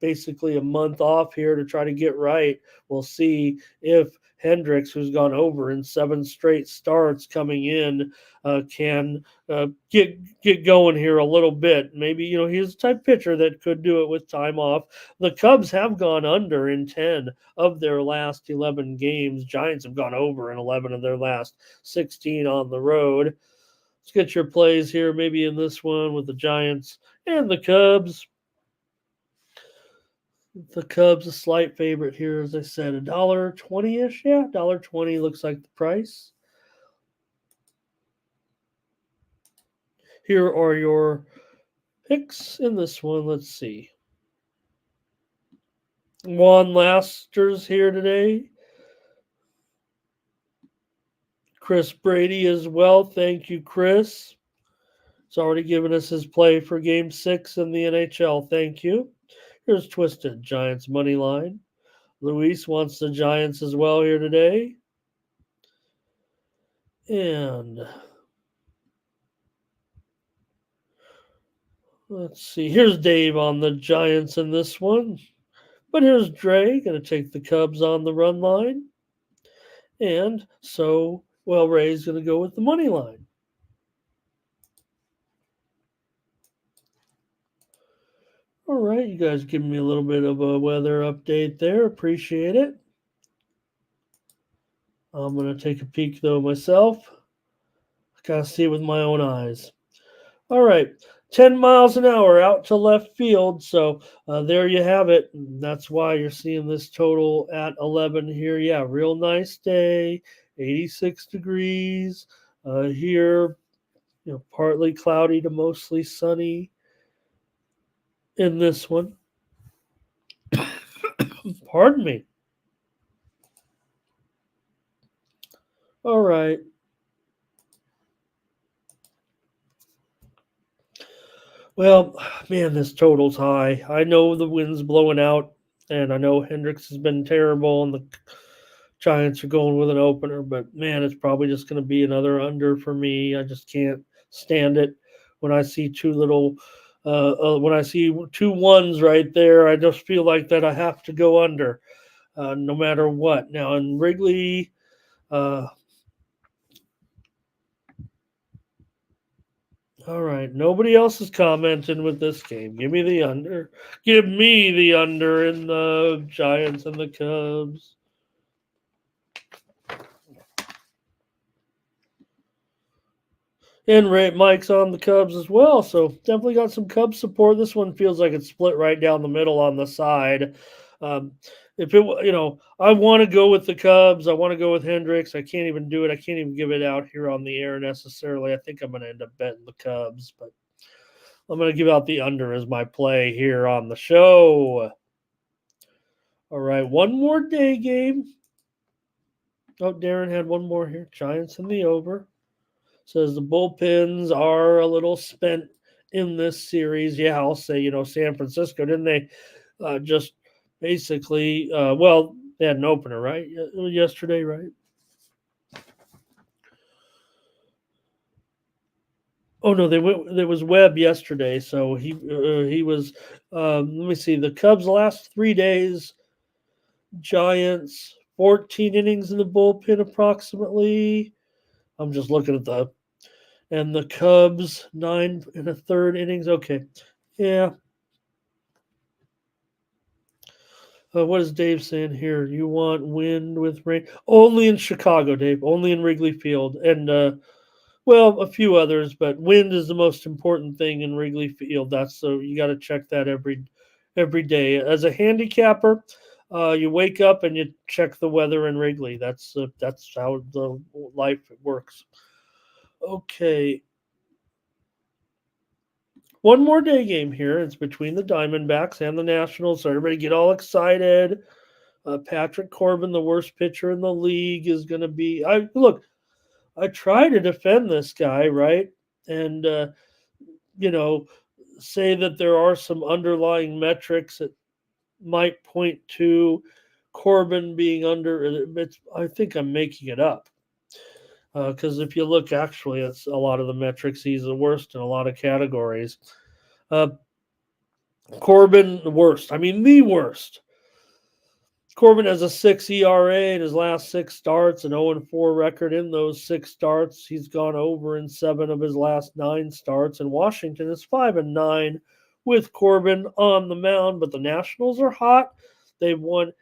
Basically a month off here to try to get right. We'll see if Hendricks, who's gone over in 7 straight starts coming in, can get going here a little bit. Maybe he's the type pitcher that could do it with time off. The Cubs have gone under in 10 of their last 11 games. Giants have gone over in 11 of their last 16 on the road. Let's get your plays here, maybe in this one with the Giants and the Cubs. The Cubs a slight favorite here, as I said, $1.20-ish. Yeah, $1.20 looks like the price. Here are your picks in this one. Let's see. Juan Lasters here today. Chris Brady as well. Thank you, Chris. He's already given us his play for Game 6 in the NHL. Thank you. Here's Twisted Giants money line. Luis wants the Giants as well here today. And let's see. Here's Dave on the Giants in this one. But here's Dre going to take the Cubs on the run line. And so, Ray's going to go with the money line. All right, you guys giving me a little bit of a weather update there. Appreciate it. I'm going to take a peek, though, myself. Got to see it with my own eyes. All right, 10 miles an hour out to left field. So there you have it. That's why you're seeing this total at 11 here. Yeah, real nice day, 86 degrees here. Partly cloudy to mostly sunny in this one. Pardon me. All right. Well, man, this total's high. I know the wind's blowing out, and I know Hendricks has been terrible, and the Giants are going with an opener, but man, it's probably just going to be another under for me. I just can't stand it when I see when I see 2 ones right there. I just feel like that I have to go under no matter what. Now, in Wrigley, all right. Nobody else is commenting with this game. Give me the under. Give me the under in the Giants and the Cubs. And Mike's on the Cubs as well. So definitely got some Cubs support. This one feels like it's split right down the middle on the side. If it, I want to go with the Cubs. I want to go with Hendricks. I can't even do it. I can't even give it out here on the air necessarily. I think I'm going to end up betting the Cubs, but I'm going to give out the under as my play here on the show. All right, one more day game. Oh, Darren had one more here. Giants in the over. Says the bullpens are a little spent in this series. Yeah, I'll say, San Francisco, didn't they just basically, well, they had an opener, right? Yesterday, right? Oh no, there was Webb yesterday, so he was. Let me see. The Cubs last 3 days. Giants 14 innings in the bullpen approximately. I'm just looking at the Cubs 9 1/3 innings. Okay, yeah. What is Dave saying here? You want wind with rain? Only in Chicago, Dave. Only in Wrigley Field, and well, a few others, but wind is the most important thing in Wrigley Field. That's so you got to check that every day. As a handicapper, you wake up and you check the weather in Wrigley. That's how the life works. Okay, one more day game here. It's between the Diamondbacks and the Nationals, so everybody get all excited. Patrick Corbin, the worst pitcher in the league, is going to be. I try to defend this guy, right? And you know, say that there are some underlying metrics that might point to Corbin being under. I think I'm making it up because if you look, actually, it's a lot of the metrics. He's the worst in a lot of categories. Uh, Corbin, the worst. I mean, the worst. Corbin has a 6 ERA in his last 6 starts, an 0-4 record in those 6 starts. He's gone over in 7 of his last 9 starts, and Washington is 5-9 with Corbin on the mound. But the Nationals are hot. They've won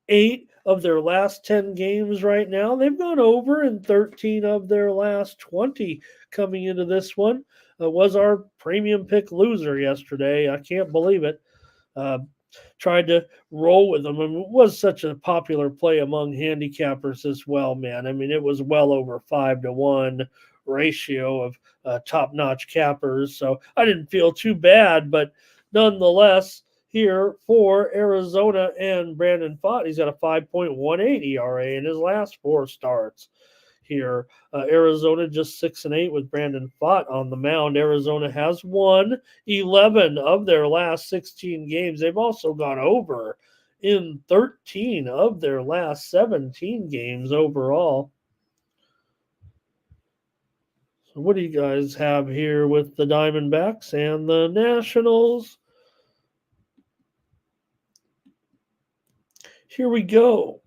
8 of their last 10 games right now. They've gone over in 13 of their last 20 coming into this one. Was our premium pick loser yesterday. I can't believe it. Tried to roll with them. And it was such a popular play among handicappers as well, man. I mean, it was well over 5-1 ratio of top-notch cappers. So I didn't feel too bad, but nonetheless, here for Arizona and Brandon Pfaadt, he's got a 5.18 ERA in his last 4 starts. Here, Arizona just 6-8 with Brandon Pfaadt on the mound. Arizona has won 11 of their last 16 games. They've also gone over in 13 of their last 17 games overall. So what do you guys have here with the Diamondbacks and the Nationals? Here we go.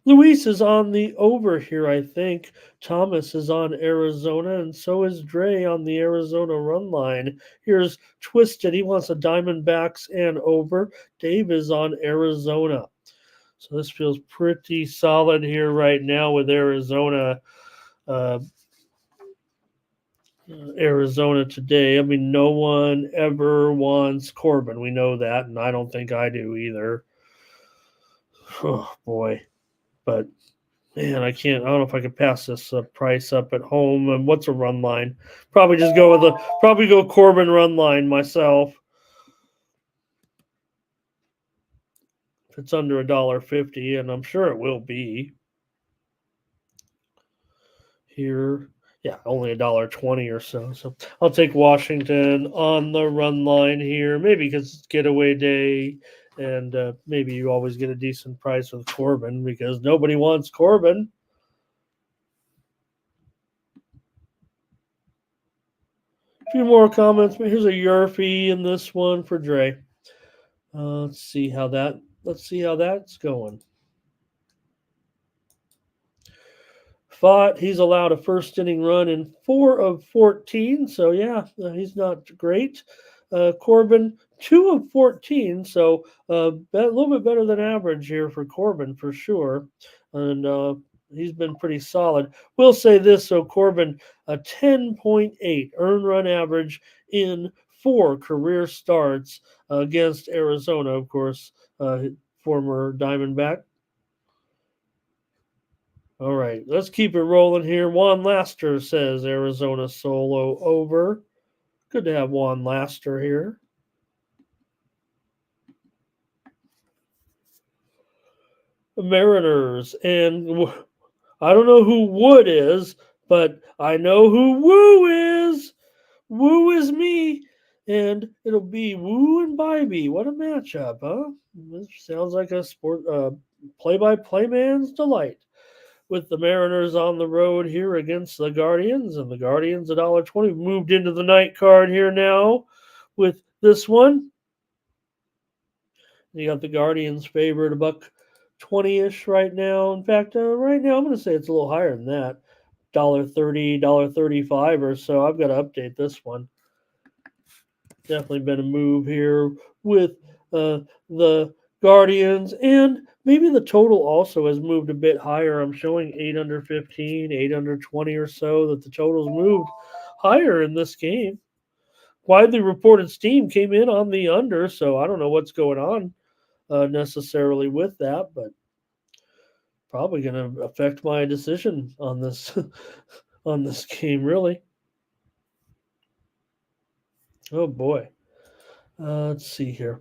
Luis is on the over here, I think. Thomas is on Arizona, and so is Dre on the Arizona run line. Here's Twisted. He wants a Diamondbacks and over. Dave is on Arizona. So this feels pretty solid here right now with Arizona. Arizona today. I mean, no one ever wants Corbin. We know that, and I don't think I do either. Oh, boy. But man, I don't know if I can pass this price up at home. And what's a run line? Probably just go Corbin run line myself. If it's under $1.50, and I'm sure it will be here. Yeah, only $1.20 or so. So I'll take Washington on the run line here. Maybe because it's getaway day, and maybe you always get a decent price with Corbin because nobody wants Corbin. A few more comments. Here's a Yurfie in this one for Dre. Let's see how that's going. Pfaadt, he's allowed a first inning run in 4 of 14, so yeah, he's not great. Corbin, 2 of 14, so a little bit better than average here for Corbin for sure, and he's been pretty solid. We'll say this, so Corbin, a 10.8 earned run average in 4 career starts against Arizona, of course, former Diamondback. All right, let's keep it rolling here. Juan Laster says Arizona solo over. Good to have Juan Laster here. Mariners. And I don't know who Wood is, but I know who Woo is. Woo is me. And it'll be Woo and Bybee. What a matchup, huh? This sounds like a sport play-by-play man's delight. With the Mariners on the road here against the Guardians, and the Guardians $1.20 moved into the night card here now with this one. You got the Guardians favored $1.20-ish right now. In fact, right now I'm going to say it's a little higher than that, $1.30, $1.35 or so. I've got to update this one. Definitely been a move here with the Guardians, and maybe the total also has moved a bit higher. I'm showing 8 under 15, 8 under 20 or so, that the total's moved higher in this game. Widely reported steam came in on the under, so I don't know what's going on necessarily with that, but probably going to affect my decision on this on this game, really. Oh boy. Let's see here.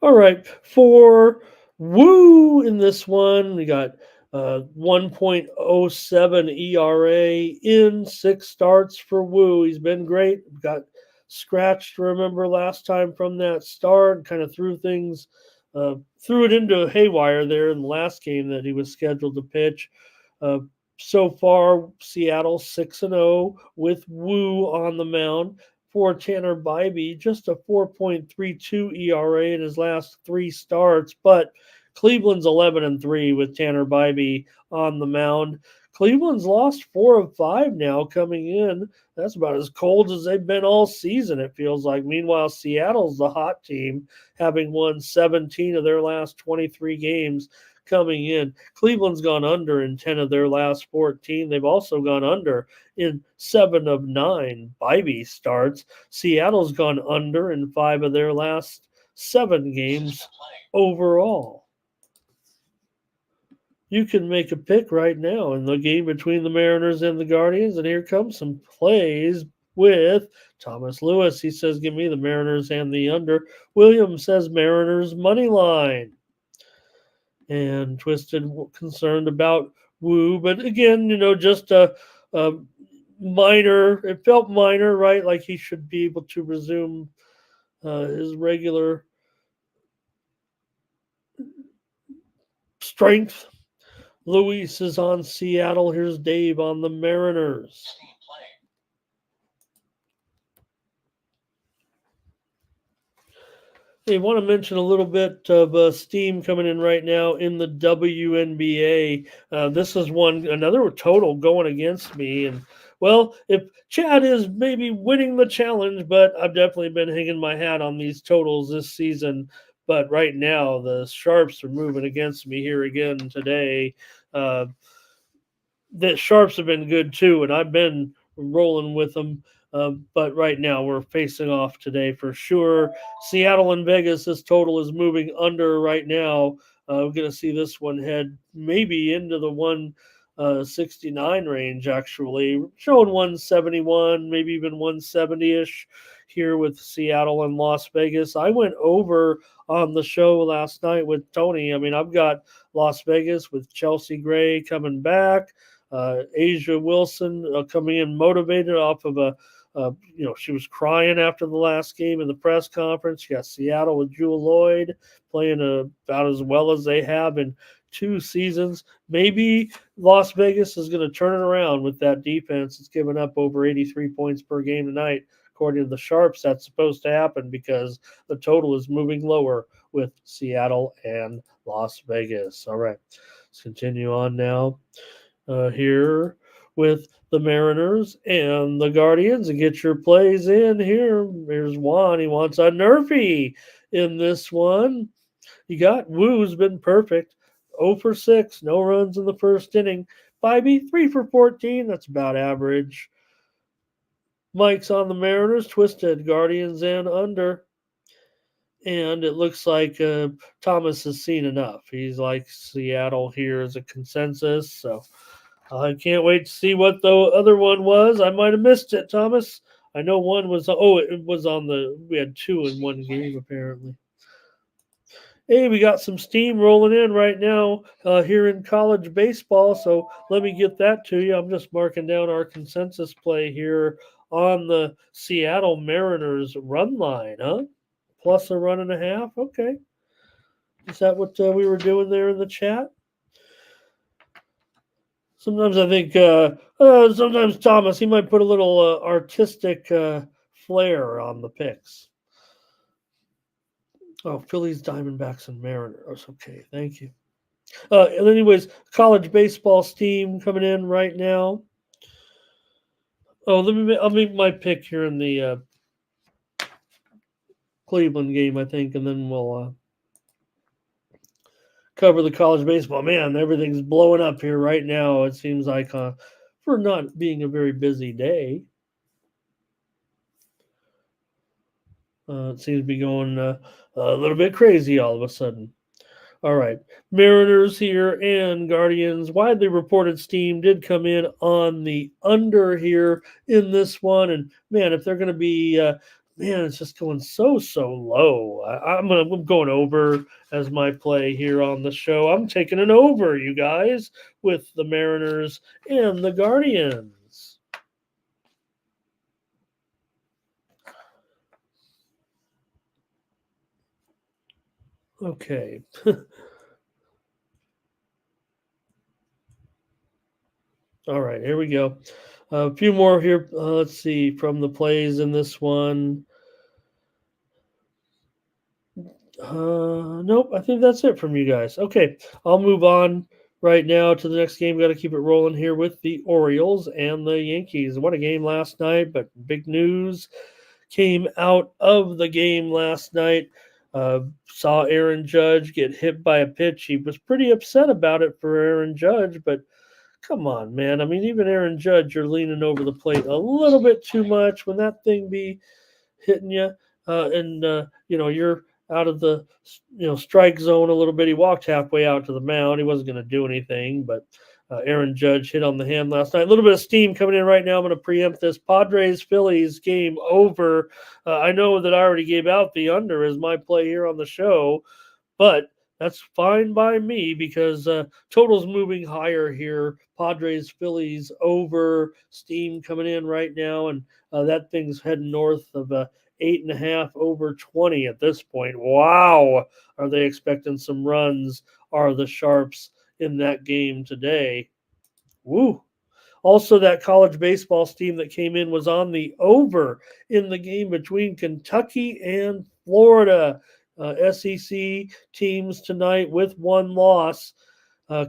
All right, for Woo in this one, we got 1.07 ERA in 6 starts for Woo. He's been great. Got scratched, remember, last time from that start, kind of threw it into haywire there in the last game that he was scheduled to pitch. So far, Seattle 6-0 with Woo on the mound. For Tanner Bybee, just a 4.32 ERA in his last 3 starts, but Cleveland's 11-3 with Tanner Bybee on the mound. Cleveland's lost 4 of 5 now coming in. That's about as cold as they've been all season, it feels like. Meanwhile, Seattle's the hot team, having won 17 of their last 23 games coming in. Cleveland's gone under in 10 of their last 14. They've also gone under in 7 of 9 Bybee starts. Seattle's gone under in 5 of their last 7 games overall. You can make a pick right now in the game between the Mariners and the Guardians, and here comes some plays with Thomas Lewis. He says, give me the Mariners and the under. William says Mariners money line. And Twisted concerned about Woo, but again, just a minor. It felt minor, right? Like he should be able to resume his regular strength. Luis is on Seattle. Here's Dave on the Mariners. I want to mention a little bit of steam coming in right now in the WNBA. This is another total going against me. And, well, if Chad is maybe winning the challenge, but I've definitely been hanging my hat on these totals this season. But right now, the Sharps are moving against me here again today. The Sharps have been good, too, and I've been rolling with them. But right now we're facing off today for sure. Seattle and Vegas, this total is moving under right now. We're going to see this one head maybe into the 169 range, actually. Showing 171, maybe even 170-ish here with Seattle and Las Vegas. I went over on the show last night with Tony. I mean, I've got Las Vegas with Chelsea Gray coming back. Asia Wilson coming in motivated off of she was crying after the last game in the press conference. You got Seattle with Jewel Lloyd playing about as well as they have in 2 seasons. Maybe Las Vegas is going to turn it around with that defense. It's given up over 83 points per game tonight. According to the Sharps, that's supposed to happen because the total is moving lower with Seattle and Las Vegas. All right, let's continue on now here with the Mariners and the Guardians and get your plays in here. Here's Juan. He wants a Nerfy in this one. You got Woo's been perfect. 0 for 6, no runs in the first inning. Bybee, 3 for 14. That's about average. Mike's on the Mariners, Twisted, Guardians and under. And it looks like Thomas has seen enough. He's like Seattle here as a consensus. So I can't wait to see what the other one was. I might have missed it, Thomas. I know one was, it was we had 2 in one game, apparently. Hey, we got some steam rolling in right now here in college baseball, so let me get that to you. I'm just marking down our consensus play here on the Seattle Mariners run line, huh? Plus a run and a half. Okay. Is that what we were doing there in the chat? Sometimes I think, sometimes Thomas, he might put a little artistic flair on the picks. Oh, Phillies, Diamondbacks, and Mariners. Okay, thank you. Anyways, college baseball steam coming in right now. Oh, I'll make my pick here in the Cleveland game, I think, and then we'll cover the college baseball. Man, everything's blowing up here right now. It seems like for not being a very busy day. It seems to be going a little bit crazy all of a sudden. All right. Mariners here and Guardians. Widely reported steam did come in on the under here in this one. And man, if they're going to be, man, it's just going so low. I'm going over as my play here on the show. I'm taking an over, you guys, with the Mariners and the Guardians. Okay. All right, here we go. A few more here. Let's see from the plays in this one. Nope, I think that's it from you guys. Okay, I'll move on right now to the next game. Got to keep it rolling here with the Orioles and the Yankees. What a game last night, but big news came out of the game last night. Saw Aaron Judge get hit by a pitch. He was pretty upset about it for Aaron Judge, but come on, man. I mean, even Aaron Judge, you're leaning over the plate a little bit too much when that thing be hitting you, and you're out of the strike zone a little bit. He walked halfway out to the mound. He wasn't going to do anything, but Aaron Judge hit on the hand last night. A little bit of steam coming in right now. I'm going to preempt this. Padres Phillies game over. I know that I already gave out the under as my play here on the show, but that's fine by me because total's moving higher here. Padres, Phillies over, steam coming in right now, and that thing's heading north of 8.5 over 20 at this point. Wow, are they expecting some runs? Are the Sharps in that game today? Woo. Also, that college baseball steam that came in was on the over in the game between Kentucky and Florida. SEC teams tonight with one loss.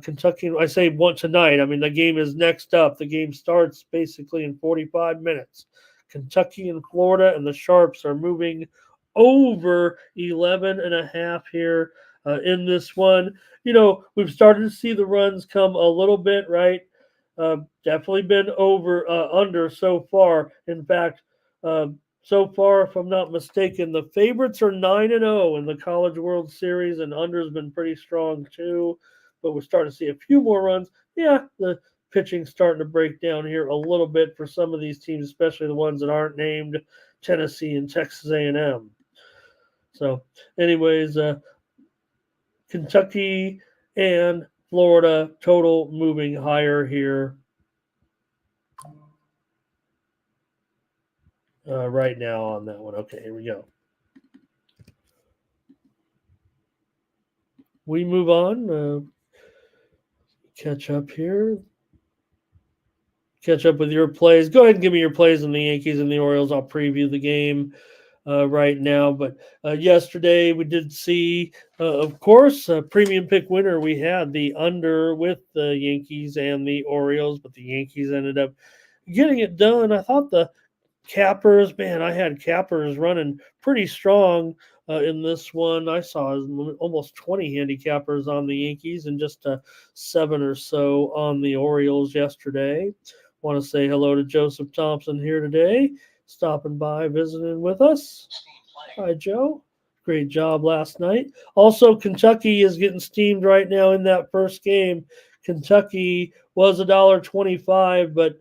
Kentucky, I say one tonight. I mean, the game is next up. The game starts basically in 45 minutes. Kentucky and Florida, and the Sharps are moving over 11.5 here in this one. We've started to see the runs come a little bit, right? Definitely been under so far. In fact, so far, if I'm not mistaken, the favorites are 9-0 in the College World Series, and under's been pretty strong too. But we're starting to see a few more runs. Yeah, the pitching's starting to break down here a little bit for some of these teams, especially the ones that aren't named, Tennessee and Texas A&M. So, anyways, Kentucky and Florida total moving higher here. Right now on that one. Okay, here we go. We move on. Catch up here. Catch up with your plays. Go ahead and give me your plays on the Yankees and the Orioles. I'll preview the game right now. But yesterday we did see, of course, a premium pick winner. We had the under with the Yankees and the Orioles, but the Yankees ended up getting it done. I thought the Cappers, man, I had Cappers running pretty strong in this one. I saw almost 20 handicappers on the Yankees and just 7 or so on the Orioles yesterday. Want to say hello to Joseph Thompson here today, stopping by, visiting with us. Hi, Joe. Great job last night. Also, Kentucky is getting steamed right now in that first game. Kentucky was $1.25, but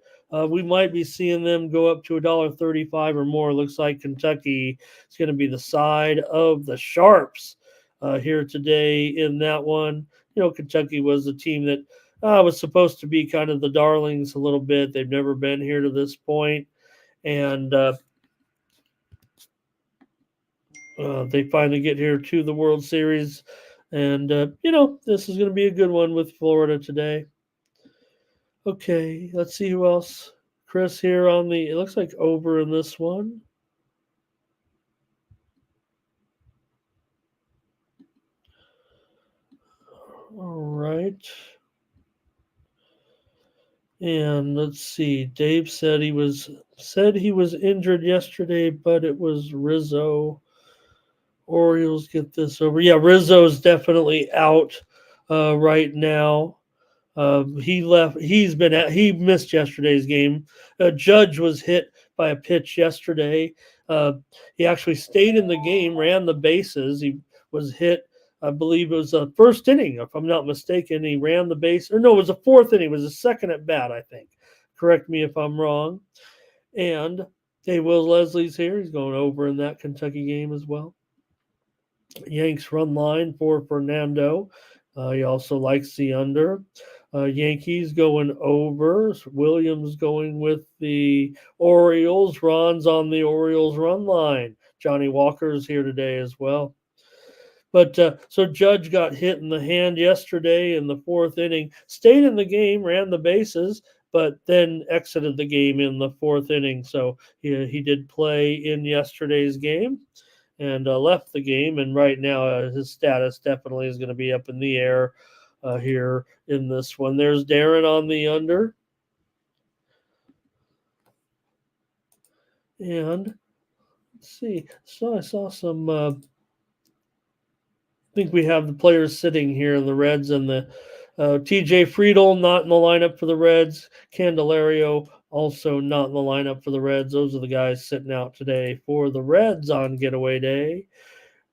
we might be seeing them go up to $1.35 or more. Looks like Kentucky is going to be the side of the Sharps here today in that one. Kentucky was a team that was supposed to be kind of the darlings a little bit. They've never been here to this point, and they finally get here to the World Series. And, this is going to be a good one with Florida today. Okay, let's see who else. Chris here it looks like over in this one. All right. And let's see. Dave said he was injured yesterday, but it was Rizzo. Orioles get this over. Yeah, Rizzo's definitely out right now. He left. He missed yesterday's game. Judge was hit by a pitch yesterday. He actually stayed in the game, ran the bases. He was hit. I believe it was the first inning, if I'm not mistaken. He ran the base, or no, it was the fourth inning. It was the second at bat, I think. Correct me if I'm wrong. And hey, Will Leslie's here. He's going over in that Kentucky game as well. Yanks run line for Fernando. He also likes the under. Yankees going over. Williams going with the Orioles. Ron's on the Orioles run line. Johnny Walker's here today as well. But so Judge got hit in the hand yesterday in the fourth inning. Stayed in the game, ran the bases, but then exited the game in the fourth inning. So he did play in yesterday's game and left the game. And right now, his status definitely is going to be up in the air here in this one. There's Darren on the under. And let's see. So I saw some. I think we have the players sitting here in the Reds and the TJ Friedel not in the lineup for the Reds. Candelario also not in the lineup for the Reds. Those are the guys sitting out today for the Reds on getaway day.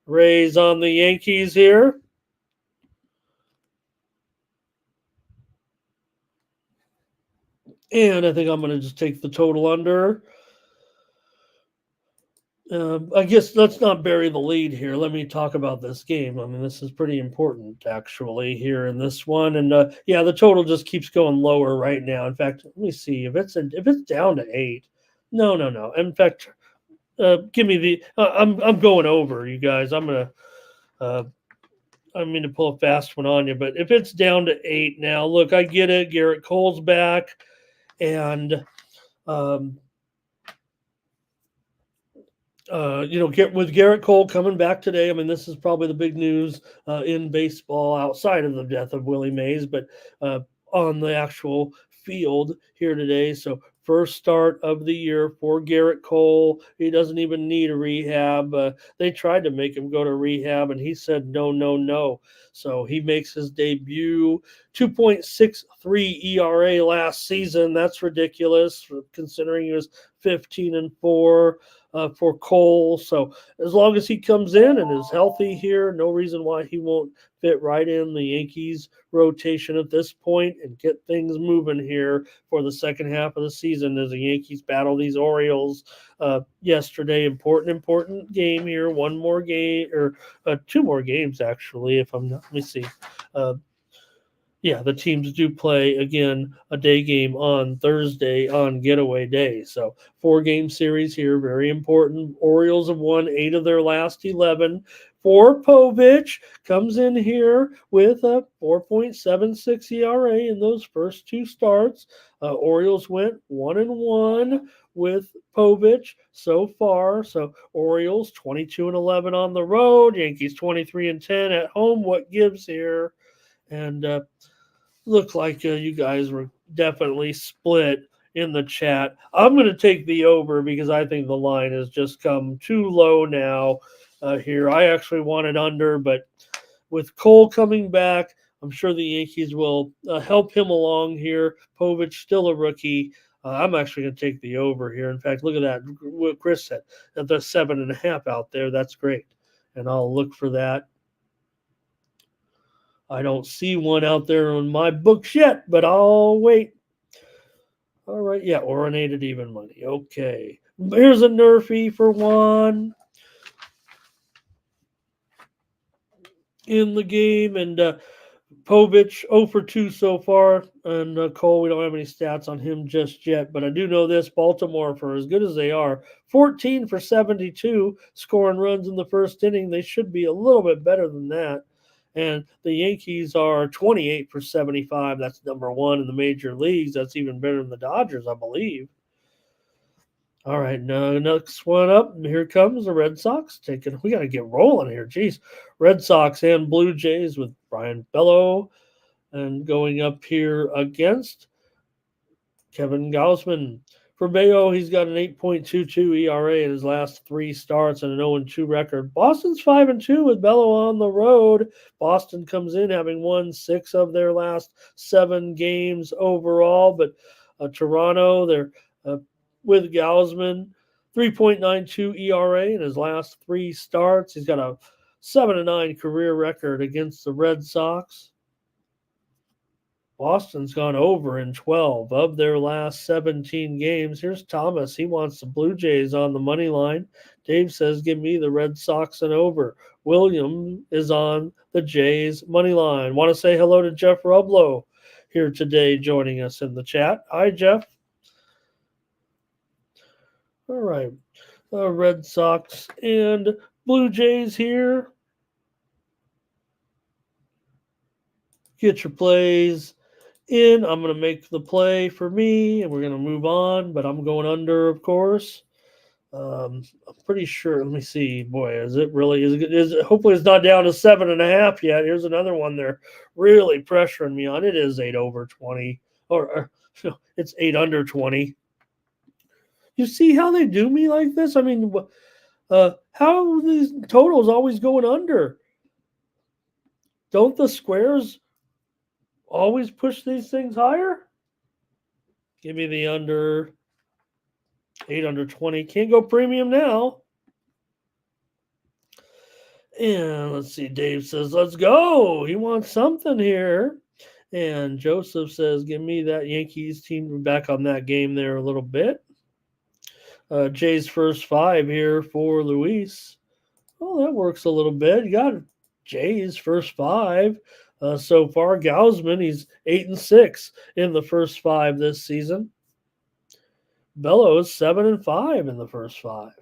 Rays on the Yankees here. And I think I'm going to just take the total under. I guess let's not bury the lead here. Let me talk about this game. I mean, this is pretty important, actually, here in this one. And yeah, the total just keeps going lower right now. In fact, let me see if it's down to 8. No. In fact, give me the. I'm going over, you guys. I'm gonna. I mean to pull a fast one on you, but if it's down to 8 now, look, I get it. Garrett Cole's back, and get with Garrett Cole coming back today. I mean, this is probably the big news in baseball outside of the death of Willie Mays, but on the actual field here today. So first start of the year for Garrett Cole. He doesn't even need a rehab. They tried to make him go to rehab, and he said no. So he makes his debut. 2.63 ERA last season. That's ridiculous considering he was 15-4 for Cole. So as long as he comes in and is healthy here, no reason why he won't fit right in the Yankees rotation at this point and get things moving here for the second half of the season as the Yankees battle these Orioles yesterday. Important game here. One more game, or 2 more games, actually, if I'm not, let me see. Yeah, the teams do play, again, a day game on Thursday on getaway day. So 4-game series here, very important. Orioles have won 8 of their last 11. For Povich, comes in here with a 4.76 ERA in those first 2 starts. Orioles went 1-1 with Povich so far. So Orioles 22-11 on the road. Yankees 23-10 at home. What gives here? And look like you guys were definitely split in the chat. I'm going to take the over because I think the line has just come too low now here. I actually wanted under, but with Cole coming back, I'm sure the Yankees will help him along here. Povich still a rookie. I'm actually going to take the over here. In fact, look at that. What Chris said, at the 7.5 out there. That's great. And I'll look for that. I don't see one out there on my books yet, but I'll wait. All right, yeah, orinated even money. Okay. Here's a Nerfy for one. in the game, and Povich 0 for 2 so far, and Cole, we don't have any stats on him just yet, but I do know this: Baltimore, for as good as they are, 14 for 72, scoring runs in the first inning. They should be a little bit better than that. And the Yankees are 28 for 75. That's number one in the major leagues. That's even better than the Dodgers, I believe. All right, now next one up. Here comes the Red Sox. We got to get rolling here. Jeez, Red Sox and Blue Jays with Brian Bello, and going up here against Kevin Gausman. For Bayo, he's got an 8.22 ERA in his last three starts and an 0-2 record. Boston's 5-2 with Bello on the road. Boston comes in having won 6 of their last 7 games overall, but Toronto, they're with Gausman, 3.92 ERA in his last 3 starts. He's got a 7-9 career record against the Red Sox. Boston's gone over in 12 of their last 17 games. Here's Thomas. He wants the Blue Jays on the money line. Dave says, give me the Red Sox and over. William is on the Jays money line. Want to say hello to Jeff Rublow here today joining us in the chat. Hi, Jeff. All right. Red Sox and Blue Jays here. Get your plays in. I'm going to make the play for me, and we're going to move on, but I'm going under, of course. I'm pretty sure. Let me see. Boy, is it really? Is it? Hopefully, it's not down to 7.5 yet. Here's another one they're really pressuring me on. It is 8 over 20, or it's 8 under 20. You see how they do me like this? I mean, how are these totals always going under? Don't the squares always push these things higher? Give me the under. 8 under 20. Can't go premium now. And let's see. Dave says, let's go. He wants something here. And Joseph says, give me that Yankees team. We're back on that game there a little bit. Jay's first 5 here for Luis. Oh, that works a little bit. You got Jay's first 5 so far. Gausman, he's 8-6 in the first 5 this season. Bellows 7-5 in the first 5.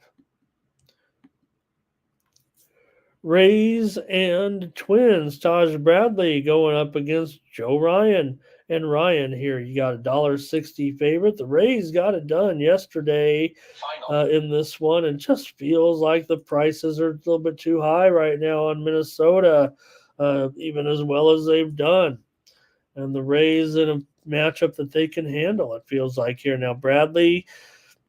Rays and Twins. Taj Bradley going up against Joe Ryan. And Ryan here, you got a $1.60 favorite. The Rays got it done yesterday in this one, and just feels like the prices are a little bit too high right now on Minnesota, even as well as they've done. And the Rays in a matchup that they can handle, it feels like here. Now, Bradley,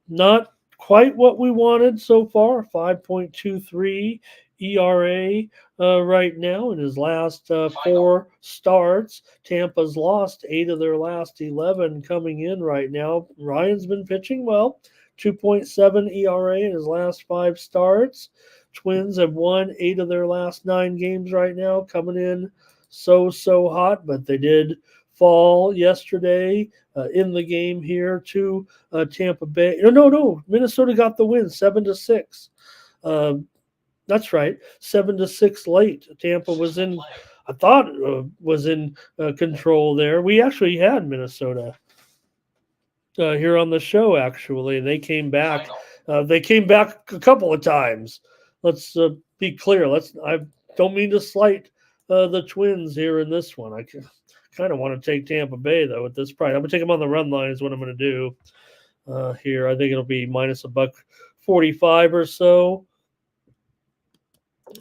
not quite what we wanted so far, 5.23 ERA right now in his last 4 starts. Tampa's lost 8 of their last 11 coming in right now. Ryan's been pitching well, 2.7 ERA in his last 5 starts. Twins have won 8 of their last 9 games right now, coming in so hot, but they did fall yesterday in the game here to Tampa Bay. No. Minnesota got the win, 7-6. That's right, 7-6 late. Tampa was in, I thought, was in control there. We actually had Minnesota here on the show, actually. They came back. They came back a couple of times. Let's be clear. I don't mean to slight the Twins here in this one. I kind of want to take Tampa Bay, though, at this price. I'm going to take them on the run line is what I'm going to do here. I think it'll be minus $1.45 or so.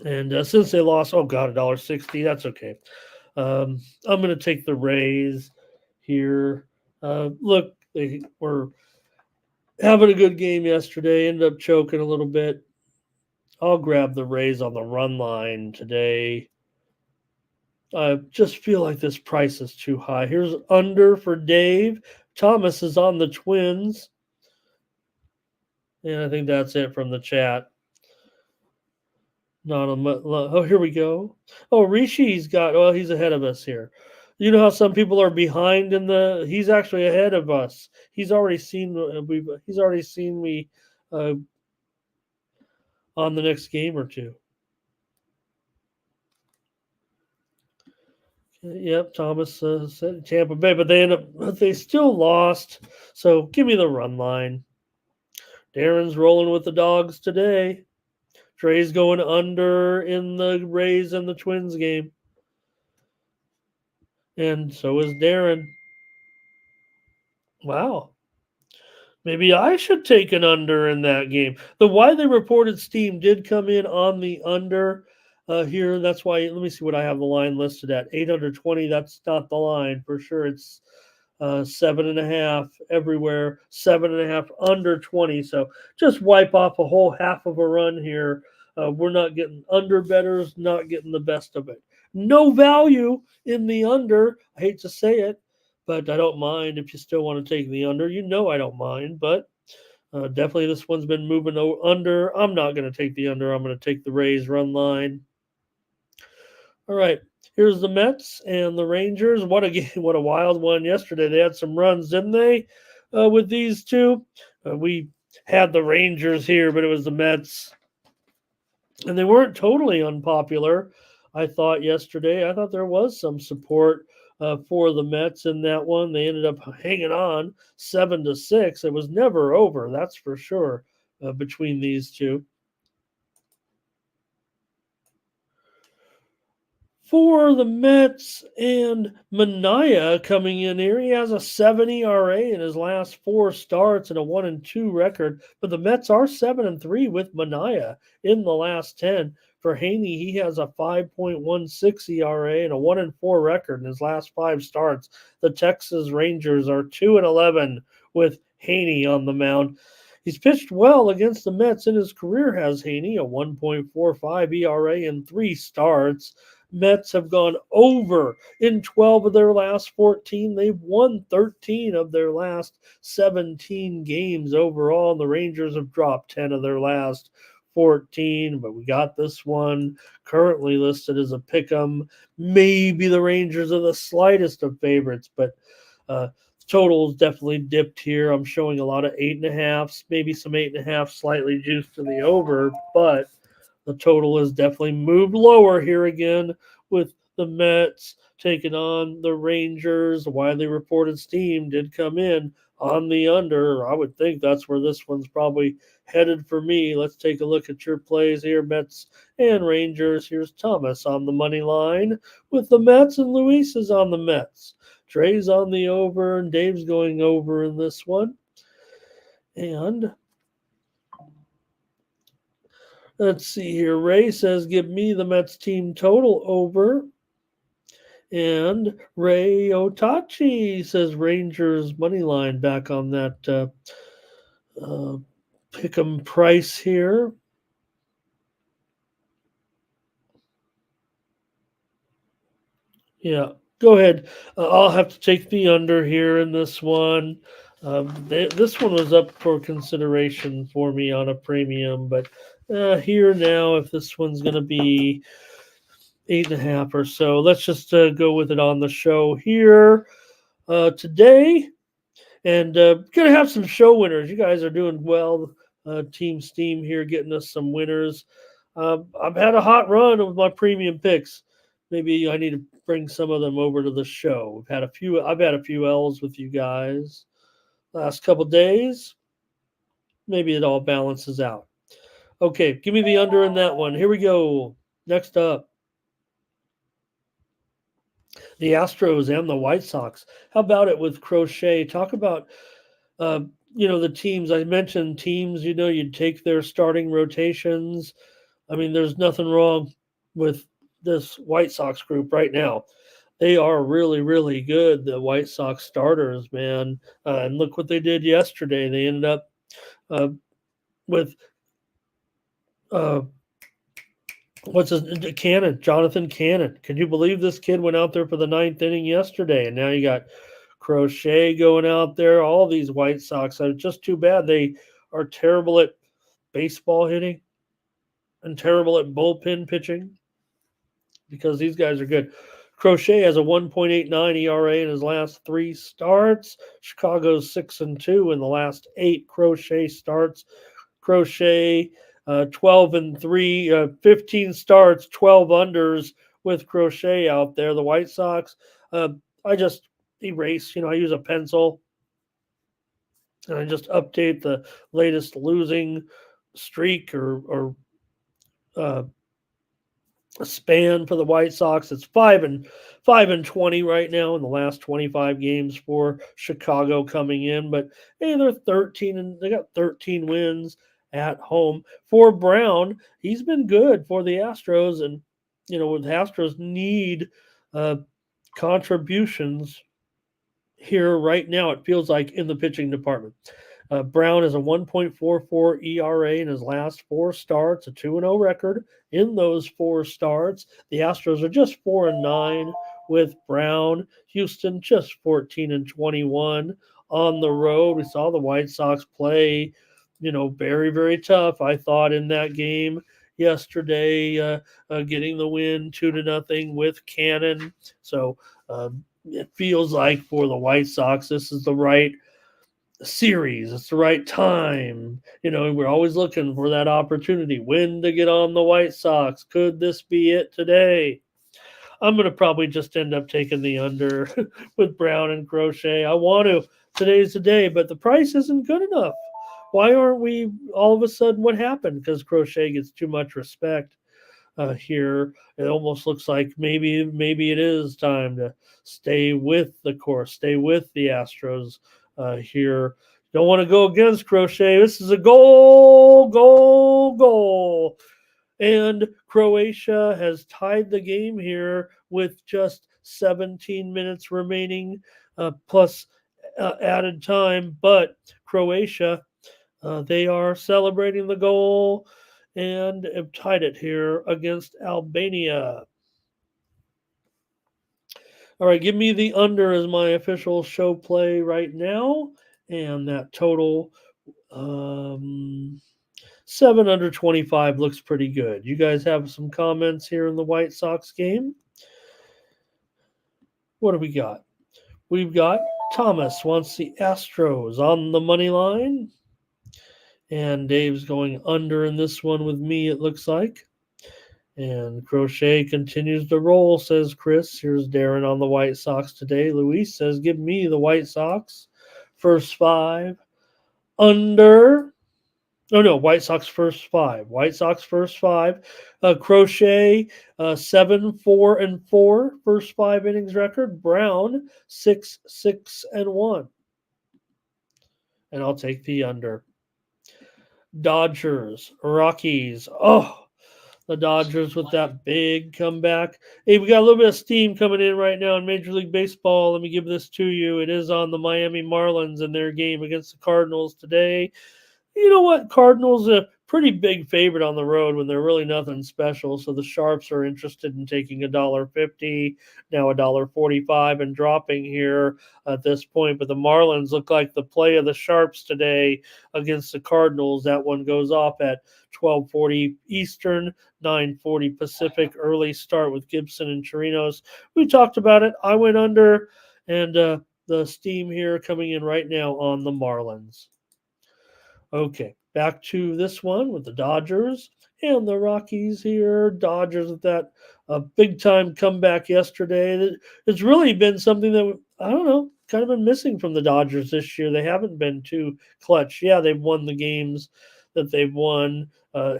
And since they lost, $1.60, that's okay. I'm going to take the Rays here. Look, they were having a good game yesterday, ended up choking a little bit. I'll grab the Rays on the run line today. I just feel like this price is too high. Here's under for Dave. Thomas is on the Twins. And I think that's it from the chat. Here we go. Rishi's he's ahead of us here. You know how some people are behind he's actually ahead of us. He's already seen me on the next game or two. Yep, Thomas said Tampa Bay, but they still lost. So give me the run line. Darren's rolling with the dogs today. Trey's going under in the Rays and the Twins game. And so is Darren. Wow. Maybe I should take an under in that game. The widely reported steam did come in on the under here. That's why, let me see what I have the line listed at. 820, that's not the line for sure. It's 7.5 everywhere, 7.5 under 20. So just wipe off a whole half of a run here. We're not getting under betters, not getting the best of it. No value in the under. I hate to say it, but I don't mind if you still want to take the under. You know I don't mind, but definitely this one's been moving under. I'm not going to take the under. I'm going to take the Rays run line. All right. Here's the Mets and the Rangers. What a game! What a wild one yesterday. They had some runs, didn't they? With these two, we had the Rangers here, but it was the Mets, and they weren't totally unpopular. I thought yesterday. I thought there was some support for the Mets in that one. They ended up hanging on 7-6. It was never over. That's for sure. Between these two. For the Mets and Manaea coming in here, he has a 7 ERA in his last 4 starts and a 1-2 record. But the Mets are 7-3 with Manaea in the last 10. For Haney, he has a 5.16 ERA and a 1-4 record in his last 5 starts. The Texas Rangers are 2-11 with Haney on the mound. He's pitched well against the Mets in his career, has Haney, a 1.45 ERA in 3 starts. Mets have gone over in 12 of their last 14. They've won 13 of their last 17 games overall. And the Rangers have dropped 10 of their last 14. But we got this one currently listed as a pick'em. Maybe the Rangers are the slightest of favorites, but total's definitely dipped here. I'm showing a lot of 8.5s, maybe some 8.5, slightly juiced to the over, but the total has definitely moved lower here again with the Mets taking on the Rangers. The widely reported steam did come in on the under. I would think that's where this one's probably headed for me. Let's take a look at your plays here, Mets and Rangers. Here's Thomas on the money line with the Mets, and Luis is on the Mets. Trey's on the over, and Dave's going over in this one. And let's see here. Ray says, give me the Mets team total over. And Ray Otachi says Rangers money line back on that pick'em price here. Yeah, go ahead. I'll have to take the under here in this one. This one was up for consideration for me on a premium, but here now, if this one's going to be 8.5 or so, let's just go with it on the show here today. And going to have some show winners. You guys are doing well. Team Steam here getting us some winners. I've had a hot run with my premium picks. Maybe I need to bring some of them over to the show. I've had a few L's with you guys last couple days. Maybe it all balances out. Okay, give me the under in that one. Here we go. Next up, the Astros and the White Sox. How about it with Crochet? Talk about, the teams. I mentioned teams, you'd take their starting rotations. I mean, there's nothing wrong with this White Sox group right now. They are really, really good, the White Sox starters, man. And look what they did yesterday. They ended up with Jonathan Cannon. Can you believe this kid went out there for the 9th inning yesterday? And now you got Crochet going out there. All these White Sox are just too bad. They are terrible at baseball hitting and terrible at bullpen pitching because these guys are good. Crochet has a 1.89 ERA in his last 3 starts. Chicago's 6-2 in the last 8 Crochet starts. Crochet 12-3, 15 starts, 12 unders with Crochet out there. The White Sox, I just erase, I use a pencil and I just update the latest losing streak or a span for the White Sox. It's 5-20 right now in the last 25 games for Chicago coming in. But hey, they're 13 and they got 13 wins at home. For Brown, he's been good for the Astros, and with the Astros need contributions here right now. It feels like in the pitching department. Brown has a 1.44 ERA in his last 4 starts, a 2-0 record in those 4 starts. The Astros are just 4-9 with Brown. Houston just 14-21 on the road. We saw the White Sox play, very, very tough, I thought, in that game yesterday, getting the win 2-0 with Cannon. So it feels like for the White Sox, this is the right series. It's the right time. We're always looking for that opportunity. When to get on the White Sox. Could this be it today? I'm going to probably just end up taking the under with Brown and Crochet. I want to. Today's the day, but the price isn't good enough. Why aren't we all of a sudden? What happened? Because Crochet gets too much respect here. It almost looks like maybe it is time to stay with the course, stay with the Astros here. Don't want to go against Crochet. This is a goal. And Croatia has tied the game here with just 17 minutes remaining plus added time. But Croatia, they are celebrating the goal and have tied it here against Albania. All right, give me the under as my official show play right now. And that total, 7 under 25 looks pretty good. You guys have some comments here in the White Sox game? What do we got? We've got Thomas wants the Astros on the money line. And Dave's going under in this one with me, it looks like. And Crochet continues to roll, says Chris. Here's Darren on the White Sox today. Luis says, give me the White Sox. First 5. Under. Oh, no, White Sox first 5. White Sox first 5. Crochet, 7-4-4. First 5 innings record. Brown, 6-6-1. And I'll take the under. Dodgers, Rockies. Oh, the Dodgers with that big comeback. Hey, we got a little bit of steam coming in right now in Major League Baseball. Let me give this to you. It is on the Miami Marlins in their game against the Cardinals today. You know what? Cardinals a pretty big favorite on the road when they're really nothing special. So the Sharps are interested in taking $1.50, now $1.45, and dropping here at this point. But the Marlins look like the play of the Sharps today against the Cardinals. That one goes off at 12:40 Eastern, 9:40 Pacific. Early start with Gibson and Chirinos. We talked about it. I went under, and the steam here coming in right now on the Marlins. Okay, back to this one with the Dodgers and the Rockies here. Dodgers with that big-time comeback yesterday. It's really been something that, I don't know, kind of been missing from the Dodgers this year. They haven't been too clutch. Yeah, they've won the games that they've won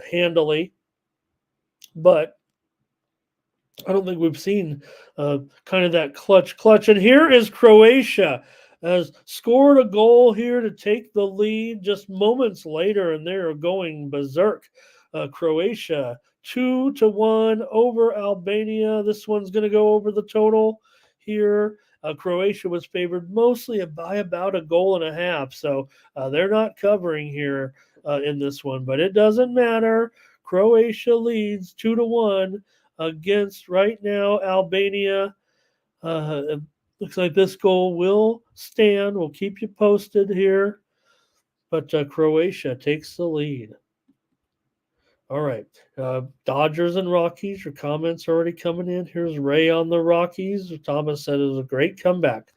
handily, but I don't think we've seen kind of that clutch. And here is Croatia. Has scored a goal here to take the lead just moments later, and they're going berserk. Croatia 2-1 over Albania. This one's going to go over the total here. Croatia was favored mostly by about 1.5 goals, so they're not covering here in this one, but it doesn't matter. Croatia leads 2-1 against right now Albania. Looks like this goal will stand. We'll keep you posted here. But Croatia takes the lead. All right. Dodgers and Rockies. Your comments already coming in. Here's Ray on the Rockies. Thomas said it was a great comeback.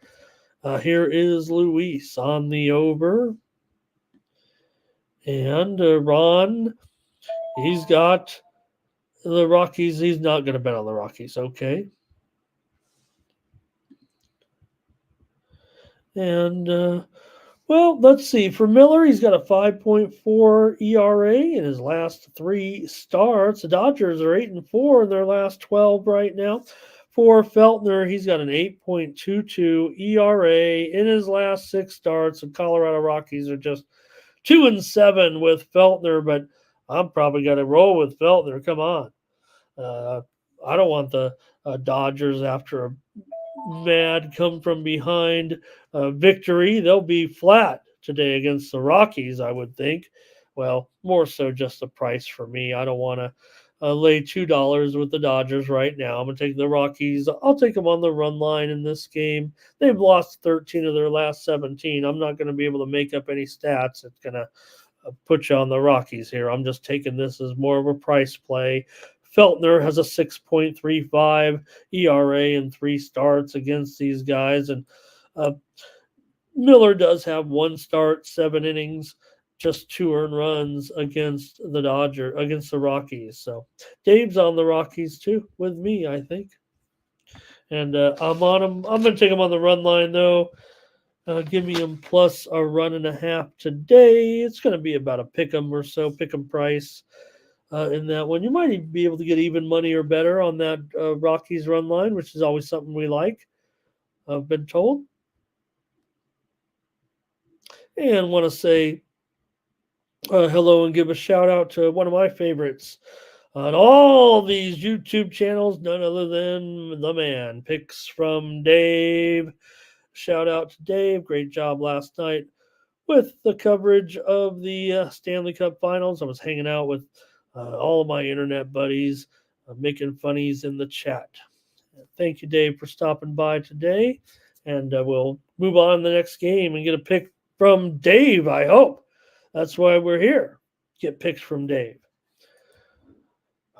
Here is Luis on the over. And Ron, he's got The Rockies, he's not going to bet on the Rockies. Okay. And, well, let's see. For Miller, he's got a 5.4 ERA in his last 3 starts. The Dodgers are 8-4 in their last 12 right now. For Feltner, he's got an 8.22 ERA in his last 6 starts. The Colorado Rockies are just 2-7 with Feltner, but I'm probably going to roll with Feltner. Come on. I don't want the Dodgers after a mad come from behind victory. They'll be flat today against the Rockies, I would think. Well, more so just the price for me. I don't want to lay $2 with the Dodgers right now. I'm going to take the Rockies. I'll take them on the run line in this game. They've lost 13 of their last 17. I'm not going to be able to make up any stats. It's going to put you on the Rockies here. I'm just taking this as more of a price play. Feltner has a 6.35 ERA in 3 starts against these guys. And Miller does have 1 start, 7 innings, just 2 earned runs against the Rockies. So Dave's on the Rockies too with me, I think. And I'm on him. I'm going to take him on the run line, though. Give me him plus a 1.5 today. It's going to be about a pick 'em or so, pick 'em price. In that one, you might even be able to get even money or better on that Rockies run line, which is always something we like, I've been told. And want to say hello and give a shout out to one of my favorites on all these YouTube channels, none other than the man, Picks from Dave. Shout out to Dave. Great job last night with the coverage of the Stanley Cup Finals. I was hanging out with all of my internet buddies, making funnies in the chat. Thank you, Dave, for stopping by today. And we'll move on to the next game and get a pick from Dave, I hope. That's why we're here. Get picks from Dave.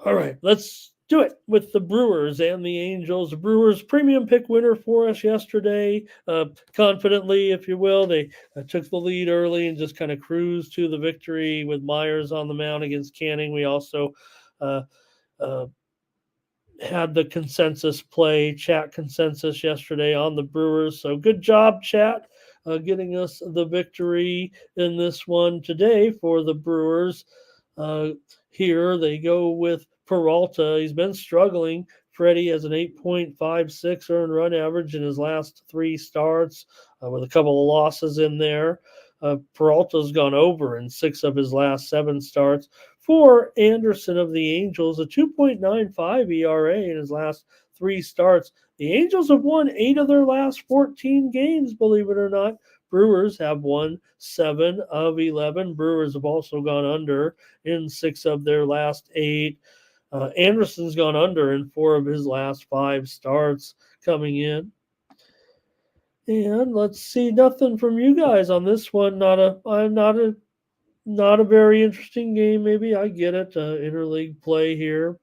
All right, let's do it with the Brewers and the Angels. The Brewers premium pick winner for us yesterday, confidently, if you will. They took the lead early and just kind of cruised to the victory with Myers on the mound against Canning. We also had the consensus play, chat consensus yesterday on the Brewers. So good job, chat, getting us the victory in this one today for the Brewers. Here they go with Peralta. He's been struggling. Freddie has an 8.56 earned run average in his last 3 starts, with a couple of losses in there. Peralta's gone over in 6 of his last 7 starts. For Anderson of the Angels, a 2.95 ERA in his last 3 starts. The Angels have won 8 of their last 14 games, believe it or not. Brewers have won 7 of 11. Brewers have also gone under in 6 of their last 8. Anderson's gone under in 4 of his last 5 starts coming in. And let's see, nothing from you guys on this one. Not a very interesting game. Maybe I get it. Interleague play here,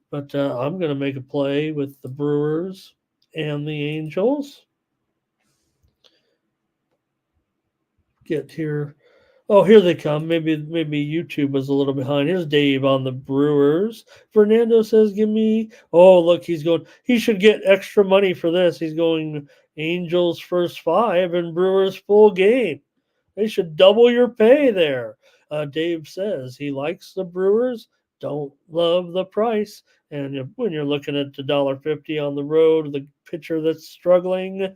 but I'm going to make a play with the Brewers and the Angels. Get here. Oh, here they come. Maybe YouTube was a little behind. Here's Dave on the Brewers. Fernando says, give me. Oh, look, he's going. He should get extra money for this. He's going Angels first 5 and Brewers full game. They should double your pay there. Dave says he likes the Brewers. Don't love the price. And when you're looking at $1.50 on the road, the pitcher that's struggling,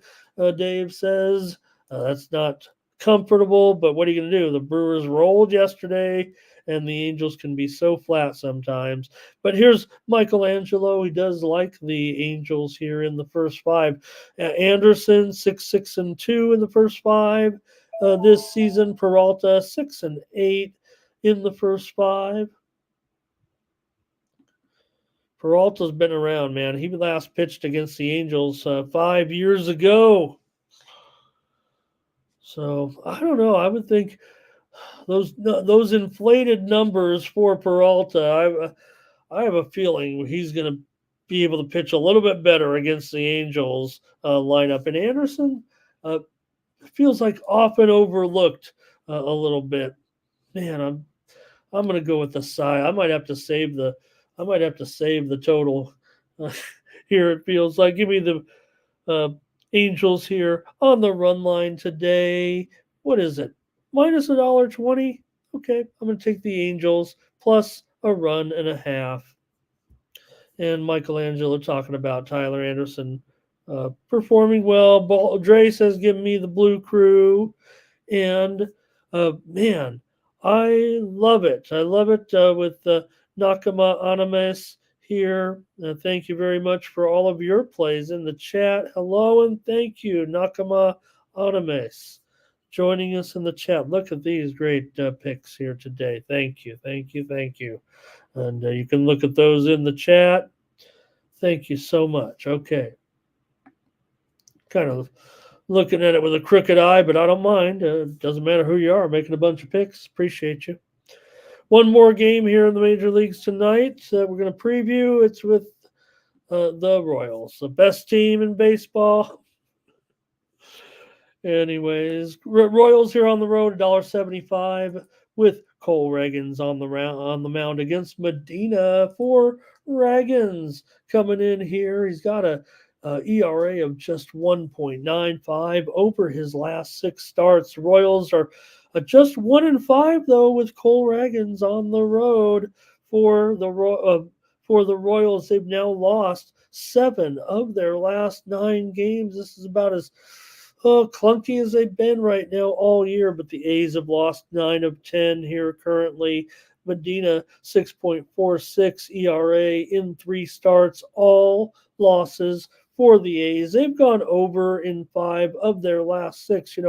Dave says, that's not comfortable, but what are you going to do? The Brewers rolled yesterday, and the Angels can be so flat sometimes. But here's Michelangelo. He does like the Angels here in the first 5. Anderson, 6-6-2 in the first 5 this season. Peralta, 6-8 in the first 5. Peralta's been around, man. He last pitched against the Angels 5 years ago. So I don't know. I would think those inflated numbers for Peralta. I have a feeling he's going to be able to pitch a little bit better against the Angels lineup. And Anderson feels like often overlooked a little bit. Man, I'm going to go with the side. I might have to save the I might have to save the total. Here it feels like. Give me the Angels here on the run line today. What is it? Minus $1.20. Okay, I'm going to take the Angels plus a run and a half. And Michelangelo talking about Tyler Anderson performing well. Dre says, give me the Blue Crew. And man, I love it. I love it with Nakama Animes here. Thank you very much for all of your plays in the chat. Hello and thank you, Nakama Animes, joining us in the chat. Look at these great picks here today. Thank you, thank you, thank you. And you can look at those in the chat. Thank you so much. Okay. Kind of looking at it with a crooked eye, but I don't mind. Doesn't matter who you are, making a bunch of picks. Appreciate you. One more game here in the major leagues tonight that we're going to preview. It's with the Royals, the best team in baseball. Anyways, Royals here on the road, $1.75 with Cole Reagans on the mound against Medina for Reagans coming in here. He's got a ERA of just 1.95 over his last 6 starts. The Royals are just 1-5 though with Cole Reagans on the road for the Royals. They've now lost 7 of their last 9 games. This is about as clunky as they've been right now all year, but the A's have lost 9 of 10 here currently. Medina, 6.46 ERA in 3 starts, all losses for the A's. They've gone over in 5 of their last 6.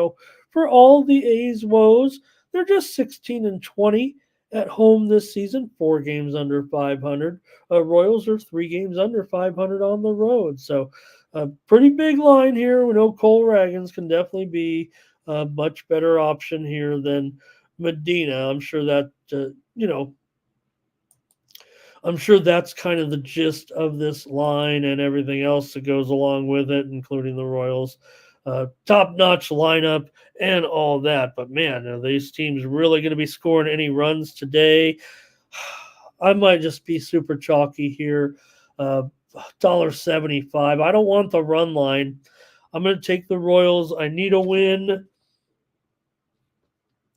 For all the A's woes, they're just 16-20 at home this season, 4 games under 500. Royals are 3 games under 500 on the road. So a pretty big line here. We know Cole Reagans can definitely be a much better option here than Medina. I'm sure that, I'm sure that's kind of the gist of this line and everything else that goes along with it, including the Royals. Top-notch lineup and all that. But, man, are these teams really going to be scoring any runs today? I might just be super chalky here. $1.75. I don't want the run line. I'm going to take the Royals. I need a win.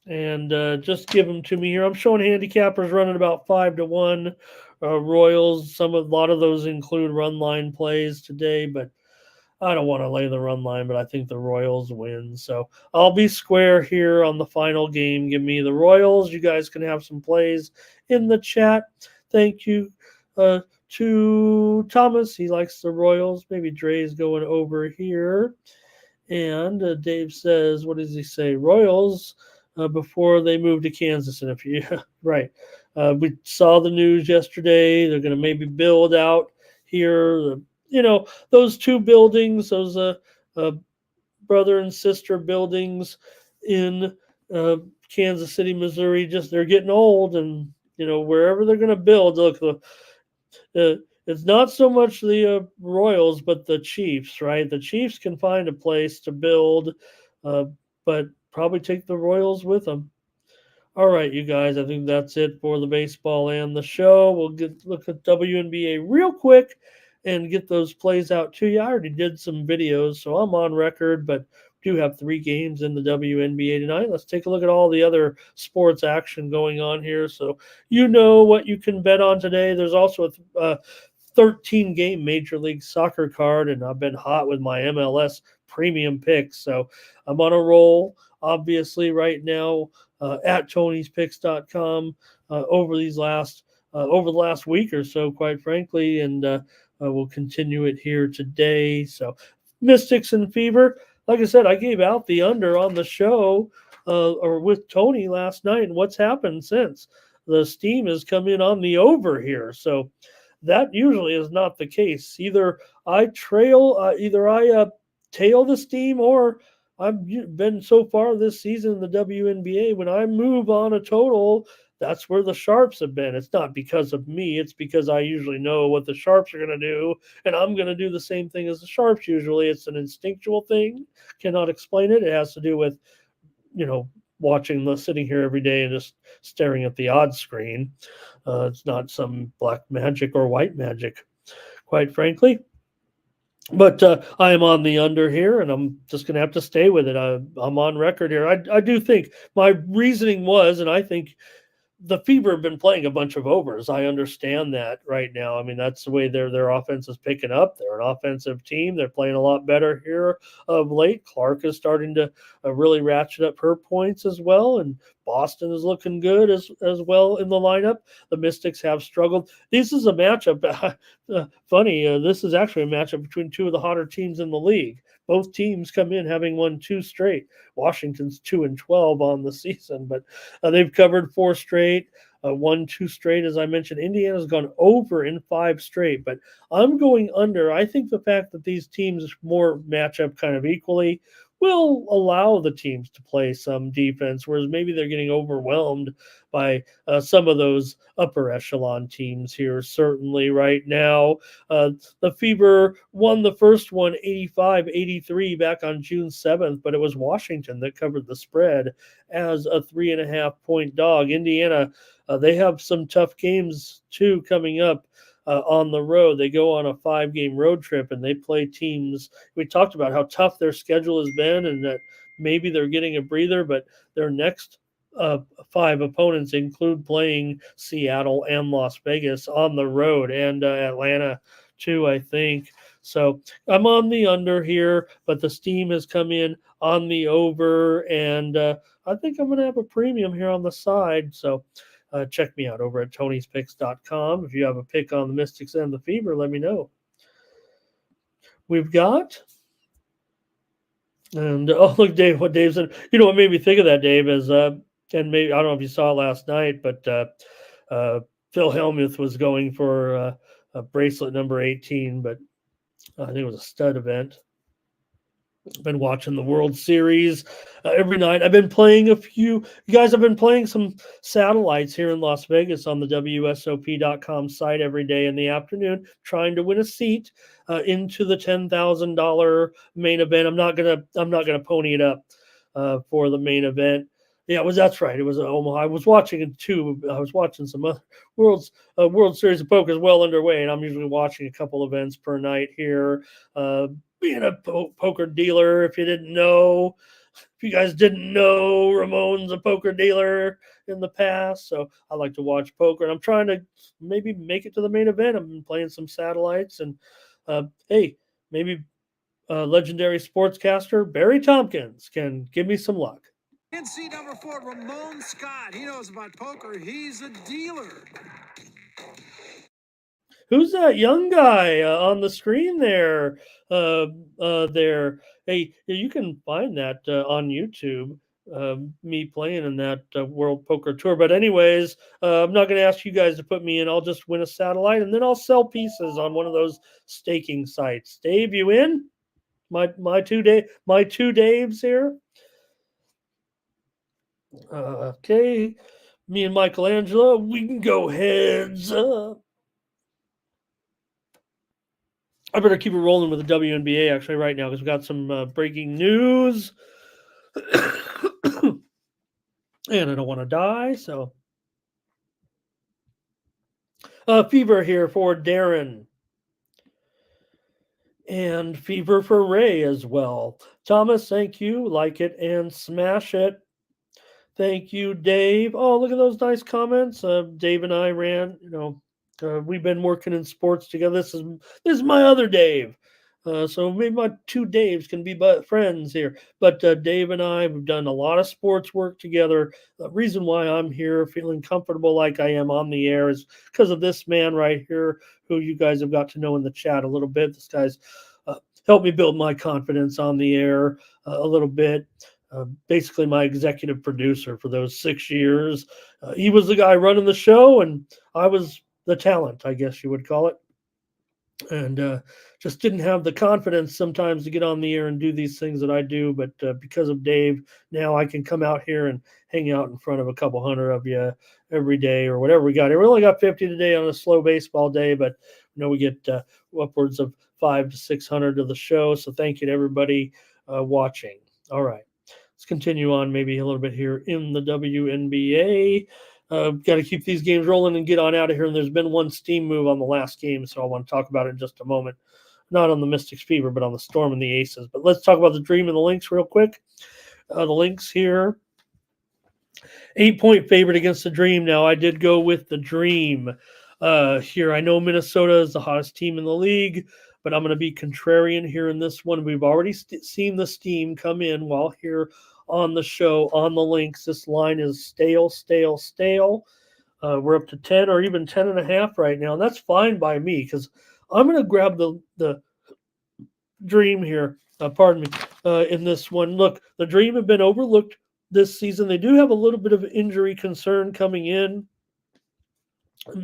And just give them to me here. I'm showing handicappers running about 5-1. Royals, a lot of those include run line plays today, but I don't want to lay the run line, but I think the Royals win. So I'll be square here on the final game. Give me the Royals. You guys can have some plays in the chat. Thank you to Thomas. He likes the Royals. Maybe Dre's going over here. And Dave says, what does he say? Royals before they move to Kansas. And if you, right. We saw the news yesterday. They're going to maybe build out here. Those 2 buildings, those brother and sister buildings in Kansas City, Missouri, they're getting old. And, wherever they're going to build, look, it's not so much the Royals, but the Chiefs, right? The Chiefs can find a place to build, but probably take the Royals with them. All right, you guys, I think that's it for the baseball and the show. We'll look at WNBA real quick and get those plays out to you. I already did some videos, so I'm on record, but do have 3 games in the WNBA tonight. Let's take a look at all the other sports action going on here so you know what you can bet on today. There's also a 13-game Major League Soccer card, and I've been hot with my MLS premium picks, so I'm on a roll, obviously, right now at Tony'sPicks.com over the last week or so, quite frankly, and we'll continue it here today. So Mystics and Fever, like I said, I gave out the under on the show or with Tony last night, and what's happened since? The steam has come in on the over here, so that usually is not the case. Either I tail the steam, or I've been so far this season in the WNBA, when I move on a total, that's where the sharps have been. It's not because of me. It's because I usually know what the sharps are going to do, and I'm going to do the same thing as the sharps usually. It's an instinctual thing. Cannot explain it. It has to do with, sitting here every day and just staring at the odds screen. It's not some black magic or white magic, quite frankly. But I am on the under here, and I'm just going to have to stay with it. I'm on record here. I do think my reasoning was, and I think the Fever have been playing a bunch of overs. I understand that right now. I mean, that's the way their offense is picking up. They're an offensive team. They're playing a lot better here of late. Clark is starting to really ratchet up her points as well, and Boston is looking good as well in the lineup. The Mystics have struggled. This is a matchup. Funny, this is actually a matchup between two of the hotter teams in the league. Both teams come in having won 2 straight. Washington's 2-12 on the season, but they've covered 4 straight, won 2 straight. As I mentioned, Indiana's gone over in 5 straight, but I'm going under. I think the fact that these teams more match up kind of equally will allow the teams to play some defense, whereas maybe they're getting overwhelmed by some of those upper echelon teams here. Certainly right now, the Fever won the first one 85-83 back on June 7th, but it was Washington that covered the spread as a 3.5-point dog. Indiana, they have some tough games too coming up. On the road, they go on a 5-game road trip and they play teams. We talked about how tough their schedule has been and that maybe they're getting a breather, but their next 5 opponents include playing Seattle and Las Vegas on the road, and Atlanta too, I think. So I'm on the under here, but the steam has come in on the over, and I think I'm going to have a premium here on the side. So check me out over at Tony'sPicks.com. If you have a pick on the Mystics and the Fever, let me know. We've got, and look, Dave, what Dave said. You know what made me think of that, Dave, is, and maybe, I don't know if you saw it last night, but Phil Hellmuth was going for a bracelet number 18, but I think it was a stud event. I've been watching the World Series every night. I've been playing you guys, I've been playing some satellites here in Las Vegas on the WSOP.com site every day in the afternoon, trying to win a seat into the $10,000 main event. I'm not gonna pony it up for the main event. Yeah, that's right. It was Omaha. I was watching it too. I was watching some other World Series of Poker is well underway, and I'm usually watching a couple events per night here. Being a poker dealer, if you guys didn't know, Ramon's a poker dealer in the past, so I like to watch poker, and I'm trying to maybe make it to the main event. I've been playing some satellites, and hey, maybe legendary sportscaster Barry Tompkins can give me some luck. NC number 4, Ramon Scott. He knows about poker. He's a dealer. Who's that young guy on the screen there? There. Hey, you can find that on YouTube. Me playing in that World Poker Tour. But anyways, I'm not going to ask you guys to put me in. I'll just win a satellite and then I'll sell pieces on one of those staking sites. Dave, you in? My two Daves here. Okay, me and Michelangelo, we can go heads up. I better keep it rolling with the WNBA actually right now because we got some breaking news. And I don't want to die, so. Fever here for Darren. And fever for Ray as well. Thomas, thank you. Like it and smash it. Thank you, Dave. Oh, look at those nice comments. Dave and I ran, we've been working in sports together. This is my other Dave. So maybe my 2 Daves can be friends here. But Dave and I, we've done a lot of sports work together. The reason why I'm here feeling comfortable like I am on the air is because of this man right here, who you guys have got to know in the chat a little bit. This guy's helped me build my confidence on the air a little bit. Basically my executive producer for those 6 years. He was the guy running the show, and I was the talent, I guess you would call it. And just didn't have the confidence sometimes to get on the air and do these things that I do. But because of Dave, now I can come out here and hang out in front of a couple hundred of you every day or whatever we got here. We only got 50 today on a slow baseball day, but we get upwards of 500 to 600 of the show. So thank you to everybody watching. All right. let's continue on maybe a little bit here in the WNBA. Got to keep these games rolling and get on out of here. And there's been one steam move on the last game, so I want to talk about it in just a moment. Not on the Mystics Fever, but on the Storm and the Aces. But let's talk about the Dream and the Lynx real quick. The Lynx here, 8-point favorite against the Dream. Now, I did go with the Dream here. I know Minnesota is the hottest team in the league, but I'm going to be contrarian here in this one. We've already seen the steam come in while here on the show on the Lynx. This line is stale. We're up to 10 or even 10.5 right now, and that's fine by me because I'm going to grab the Dream here. In this one. Look, the Dream have been overlooked this season. They do have a little bit of injury concern coming in, and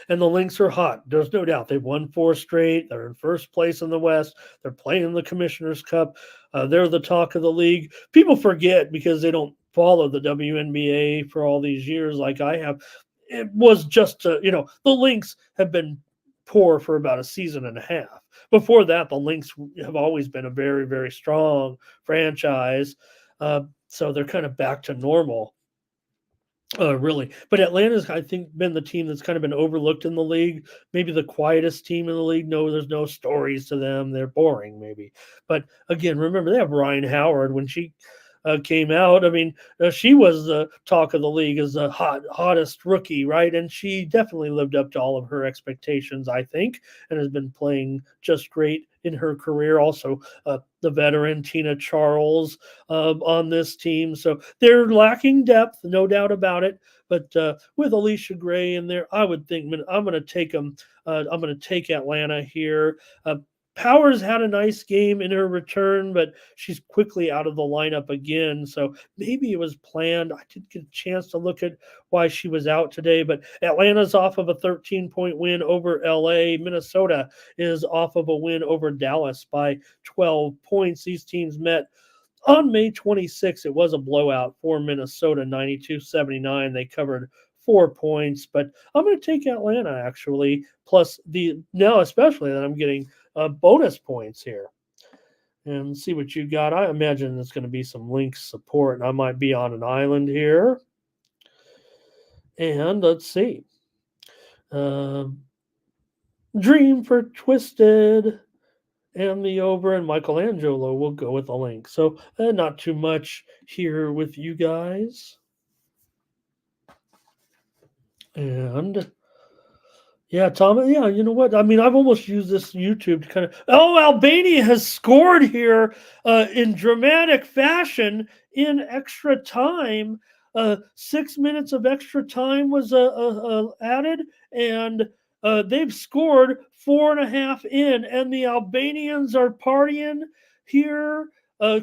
the Lynx are hot. There's no doubt. They've won 4 straight. They're in first place in the West. They're playing in the Commissioner's Cup. They're the talk of the league. People forget because they don't follow the WNBA for all these years like I have. It was just, the Lynx have been poor for about a season and a half. Before that, the Lynx have always been a very, very strong franchise. So they're kind of back to normal, really. But Atlanta's, I think, been the team that's kind of been overlooked in the league. Maybe the quietest team in the league. No, there's no stories to them. They're boring, maybe. But again, remember, they have Ryan Howard. When she came out, I mean, she was the talk of the league as the hottest rookie, right? And she definitely lived up to all of her expectations, I think, and has been playing just great in her career. Also, the veteran Tina Charles on this team. So they're lacking depth, no doubt about it. But with Alicia Gray in there, I would think I'm going to take them. I'm going to take Atlanta here. Powers had a nice game in her return, but she's quickly out of the lineup again. So maybe it was planned. I didn't get a chance to look at why she was out today, but Atlanta's off of a 13-point win over LA. Minnesota is off of a win over Dallas by 12 points. These teams met on May 26th. It was a blowout for Minnesota, 92-79. They covered 4 points, but I'm going to take Atlanta actually, plus especially that I'm getting bonus points here. And see what you got. I imagine there's going to be some Lynx support, and I might be on an island here. And let's see. Dream for Twisted and the over, and Michelangelo will go with the Lynx. So not too much here with you guys. And yeah, Tom, yeah, you know what? I mean, I've almost used this YouTube to kind of, Albania has scored here in dramatic fashion in extra time. 6 minutes of extra time was added, and they've scored 4.5 in, and the Albanians are partying here.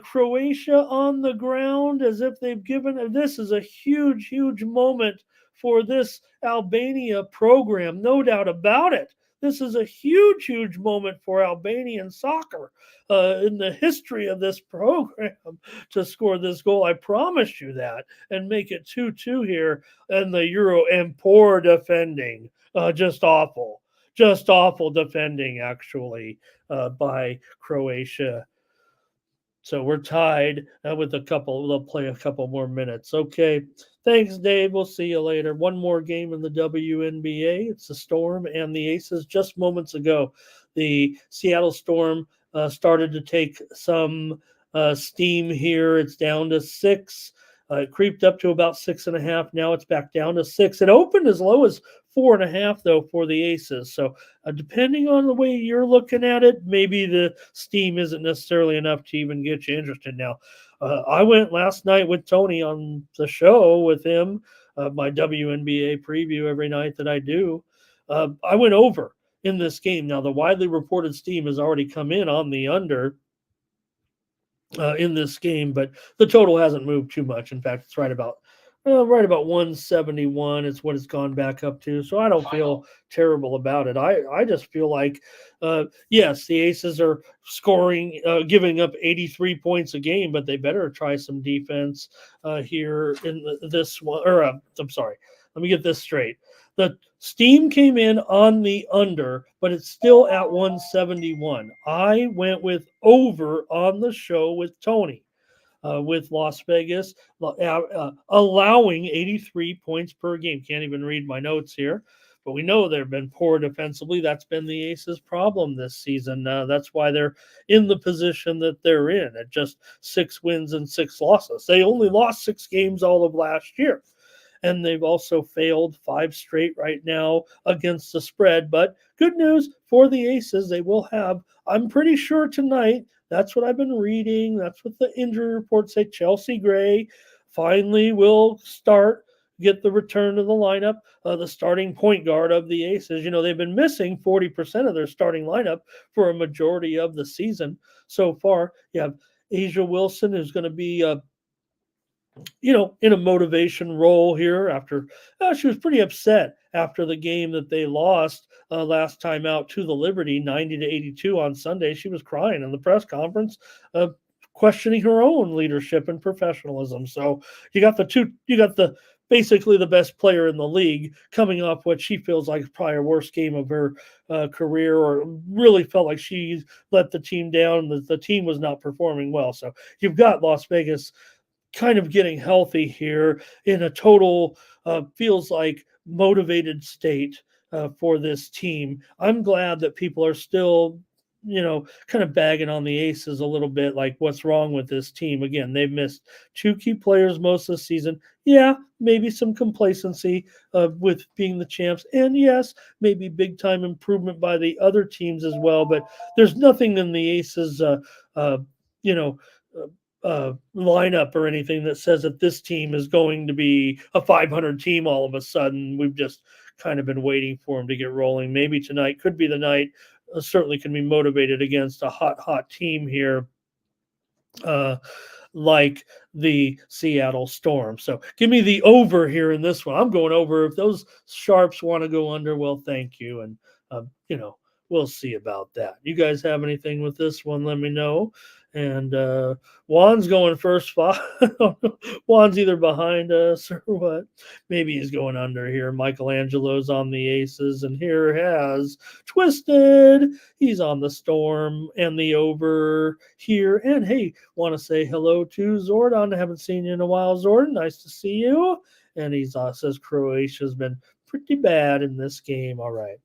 Croatia on the ground as if they've given, this is a huge, huge moment for this Albania program, no doubt about it. This is a huge, huge moment for Albanian soccer in the history of this program to score this goal. I promise you that, and make it 2-2 here in the Euro, and poor defending. Just awful defending, actually, by Croatia. So we're tied with a couple. They'll play a couple more minutes. Okay. Thanks, Dave. We'll see you later. One more game in the WNBA. It's the Storm and the Aces. Just moments ago, the Seattle Storm started to take some steam here. It's down to 6. It creeped up to about 6.5. Now it's back down to 6. It opened as low as 4.5, though, for the Aces. So depending on the way you're looking at it, maybe the steam isn't necessarily enough to even get you interested. Now, I went last night with Tony on the show with him, my WNBA preview every night that I do. I went over in this game. Now, the widely reported steam has already come in on the under in this game, but the total hasn't moved too much. In fact, it's right about 171 is what it's gone back up to. So I don't feel terrible about it. I just feel like, yes, the Aces are scoring, giving up 83 points a game, but they better try some defense here in this one. I'm sorry. Let me get this straight. The steam came in on the under, but it's still at 171. I went with over on the show with Tony. with Las Vegas, allowing 83 points per game. Can't even read my notes here. But we know they've been poor defensively. That's been the Aces' problem this season. That's why they're in the position that they're in at just 6 wins and 6 losses. They only lost 6 games all of last year. And they've also failed 5 straight right now against the spread. But good news for the Aces, they will have, I'm pretty sure tonight, that's what I've been reading. That's what the injury reports say. Chelsea Gray finally will get the return to the lineup, the starting point guard of the Aces. They've been missing 40% of their starting lineup for a majority of the season so far. You have Asia Wilson, who's going to be in a motivation role here after she was pretty upset after the game that they lost last time out to the Liberty, 90-82 on Sunday. She was crying in the press conference, questioning her own leadership and professionalism. So you got basically the best player in the league coming off what she feels like probably her worst game of her career, or really felt like she let the team down. The team was not performing well. So you've got Las Vegas kind of getting healthy here in a total feels like motivated state for this team. I'm glad that people are still kind of bagging on the Aces a little bit, like what's wrong with this team. Again, they've missed 2 key players most of the season. Yeah, maybe some complacency with being the champs, and yes, maybe big time improvement by the other teams as well, but there's nothing in the Aces lineup or anything that says that this team is going to be a 500 team all of a sudden. We've just kind of been waiting for them to get rolling. Maybe tonight could be the night. Certainly can be motivated against a hot team here, like the Seattle Storm. So give me the over here in this one. I'm going over. If those sharps want to go under, well, thank you. And, we'll see about that. You guys have anything with this one, let me know. And Juan's going first. Juan's either behind us or what. Maybe he's going under here. Michelangelo's on the Aces, and here has Twisted. He's on the Storm and the over here. And hey, want to say hello to Zordon. I haven't seen you in a while, Zordon. Nice to see you. And he says Croatia's been pretty bad in this game. All right.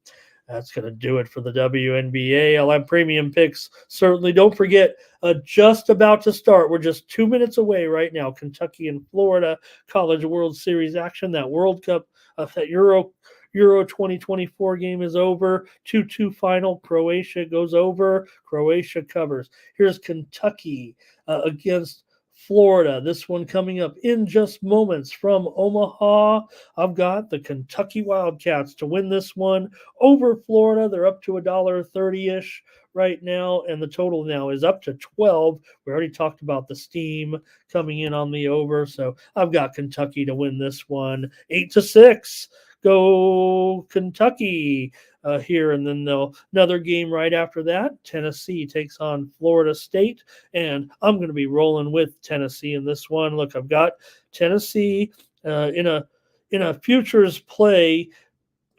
That's going to do it for the WNBA. I'll have premium picks. Certainly don't forget, just about to start. We're just 2 minutes away right now. Kentucky and Florida College World Series action. That World Cup, that Euro 2024 game is over. 2-2 final. Croatia goes over. Croatia covers. Here's Kentucky against Florida. This one coming up in just moments from Omaha. I've got the Kentucky Wildcats to win this one over Florida. They're up to $1.30-ish right now, and the total now is up to 12. We already talked about the steam coming in on the over, so I've got Kentucky to win this one 8-6. Go Kentucky here. And then another game right after that. Tennessee takes on Florida State. And I'm going to be rolling with Tennessee in this one. Look, I've got Tennessee in a futures play.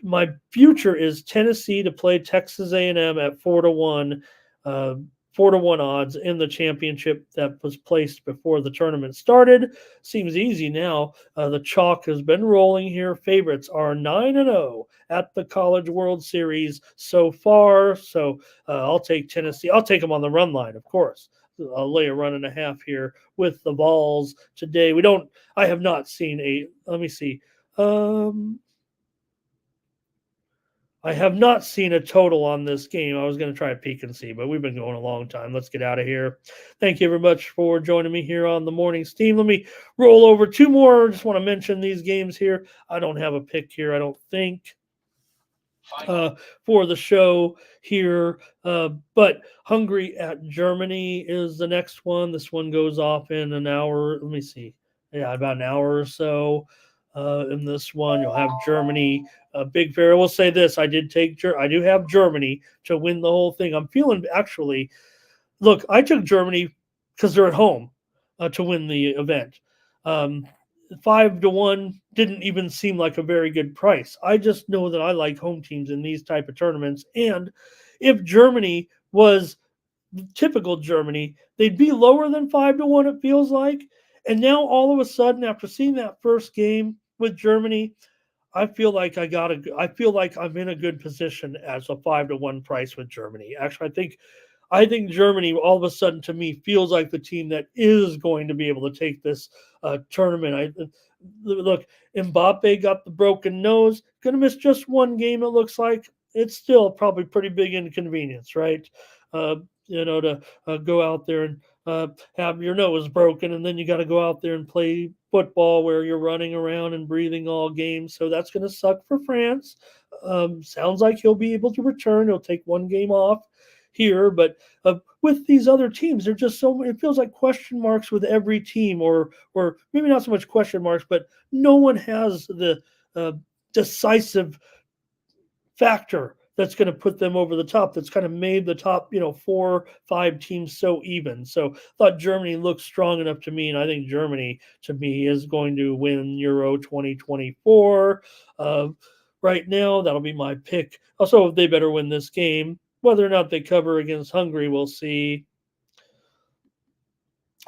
My future is Tennessee to play Texas A&M at 4-1. 4-1 odds in the championship that was placed before the tournament started. Seems easy now. The chalk has been rolling here. Favorites are 9-0 at the College World Series so far. So I'll take Tennessee. I'll take them on the run line, of course. I'll lay a 1.5 here with the Vols today. I have not seen let me see. I have not seen a total on this game. I was going to try a peek and see, but we've been going a long time. Let's get out of here. Thank you very much for joining me here on the morning steam. Let me roll over 2 more. Just want to mention these games here. I don't have a pick here, I don't think, for the show here. But Hungary at Germany is the next one. This one goes off in an hour. Let me see. Yeah, about an hour or so. In this one, you'll have Germany. Big fair. I will say this: I do have Germany to win the whole thing. I'm feeling actually. Look, I took Germany because they're at home to win the event. 5-1 didn't even seem like a very good price. I just know that I like home teams in these type of tournaments, and if Germany was typical Germany, they'd be lower than 5-1, it feels like. And now all of a sudden, after seeing that first game with Germany, I feel like I'm in a good position as a 5-1 price with Germany. Actually, I think Germany all of a sudden to me feels like the team that is going to be able to take this tournament. Look, Mbappe got the broken nose, going to miss just one game. It looks like it's still probably pretty big inconvenience, right? To go out there and have your nose broken, and then you got to go out there and play football where you're running around and breathing all game. So that's going to suck for France. Sounds like he'll be able to return. He'll take one game off here, but with these other teams, they're just it feels like question marks with every team, or maybe not so much question marks, but no one has the decisive factor that's going to put them over the top, that's kind of made the top 4-5 teams so even. So I thought Germany looked strong enough to me, and I think Germany to me is going to win Euro 2024 right now. That'll be my pick. Also, they better win this game. Whether or not they cover against Hungary, we'll see.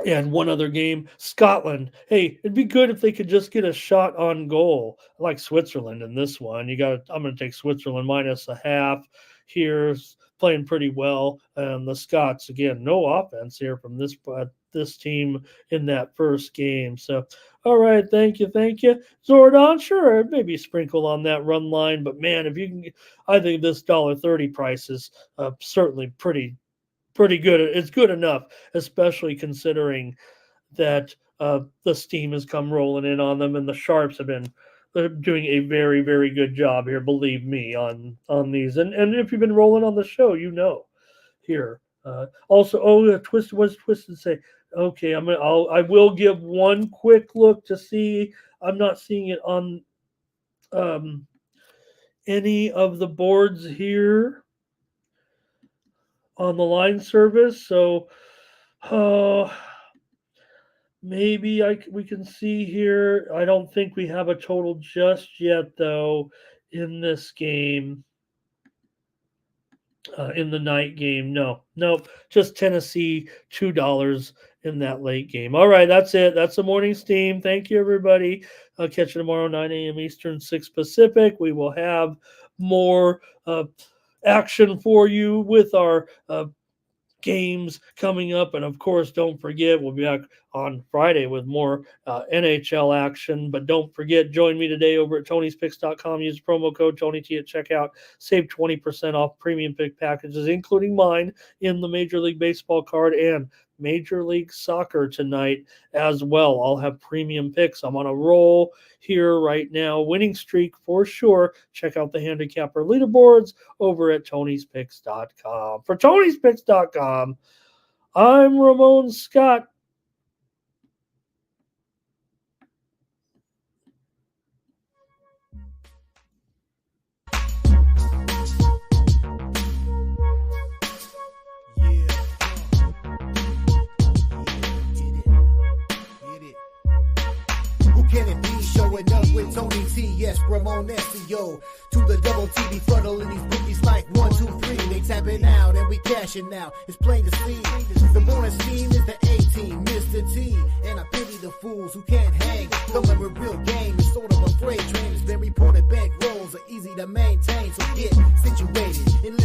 And one other game, Scotland. Hey, it'd be good if they could just get a shot on goal. I like Switzerland in this one. I'm going to take Switzerland -0.5 here. Playing pretty well. And the Scots, again, no offense here from this team in that first game. So, all right, thank you. Zordon, sure, maybe sprinkle on that run line. But, man, if you can, I think this $1.30 price is certainly pretty good. It's good enough, especially considering that the steam has come rolling in on them, and the Sharps they're doing a very, very good job here, believe me, on these. And if you've been rolling on the show, here. Also, Twist to say, okay, I will give one quick look to see. I'm not seeing it on any of the boards here on the line service, so maybe we can see here. I don't think we have a total just yet, though, in this game. In the night game, nope, just Tennessee $2 in that late game. All right, that's it. That's the morning steam. Thank you, everybody. I'll catch you tomorrow, 9 a.m. Eastern, 6 Pacific. We will have more action for you with our games coming up. And of course, don't forget, we'll be back on Friday with more NHL action. But don't forget, join me today over at Tony'sPicks.com. Use promo code TonyT at checkout. Save 20% off premium pick packages, including mine in the Major League Baseball card and Major League Soccer tonight as well. I'll have premium picks. I'm on a roll here right now. Winning streak for sure. Check out the Handicapper leaderboards over at Tony'sPicks.com. For Tony'sPicks.com, I'm Ramon Scott. Can it be showing up with Tony T? Yes, Ramon SEO to the double TV funneling these bookies like 1, 2, 3. They tapping out and we cashing out. It's plain to see. The morning scheme is the A-team, Mr. T. And I pity the fools who can't hang. Coming with real game is sort of a freight train. It's been reported bank rolls are easy to maintain. So get situated and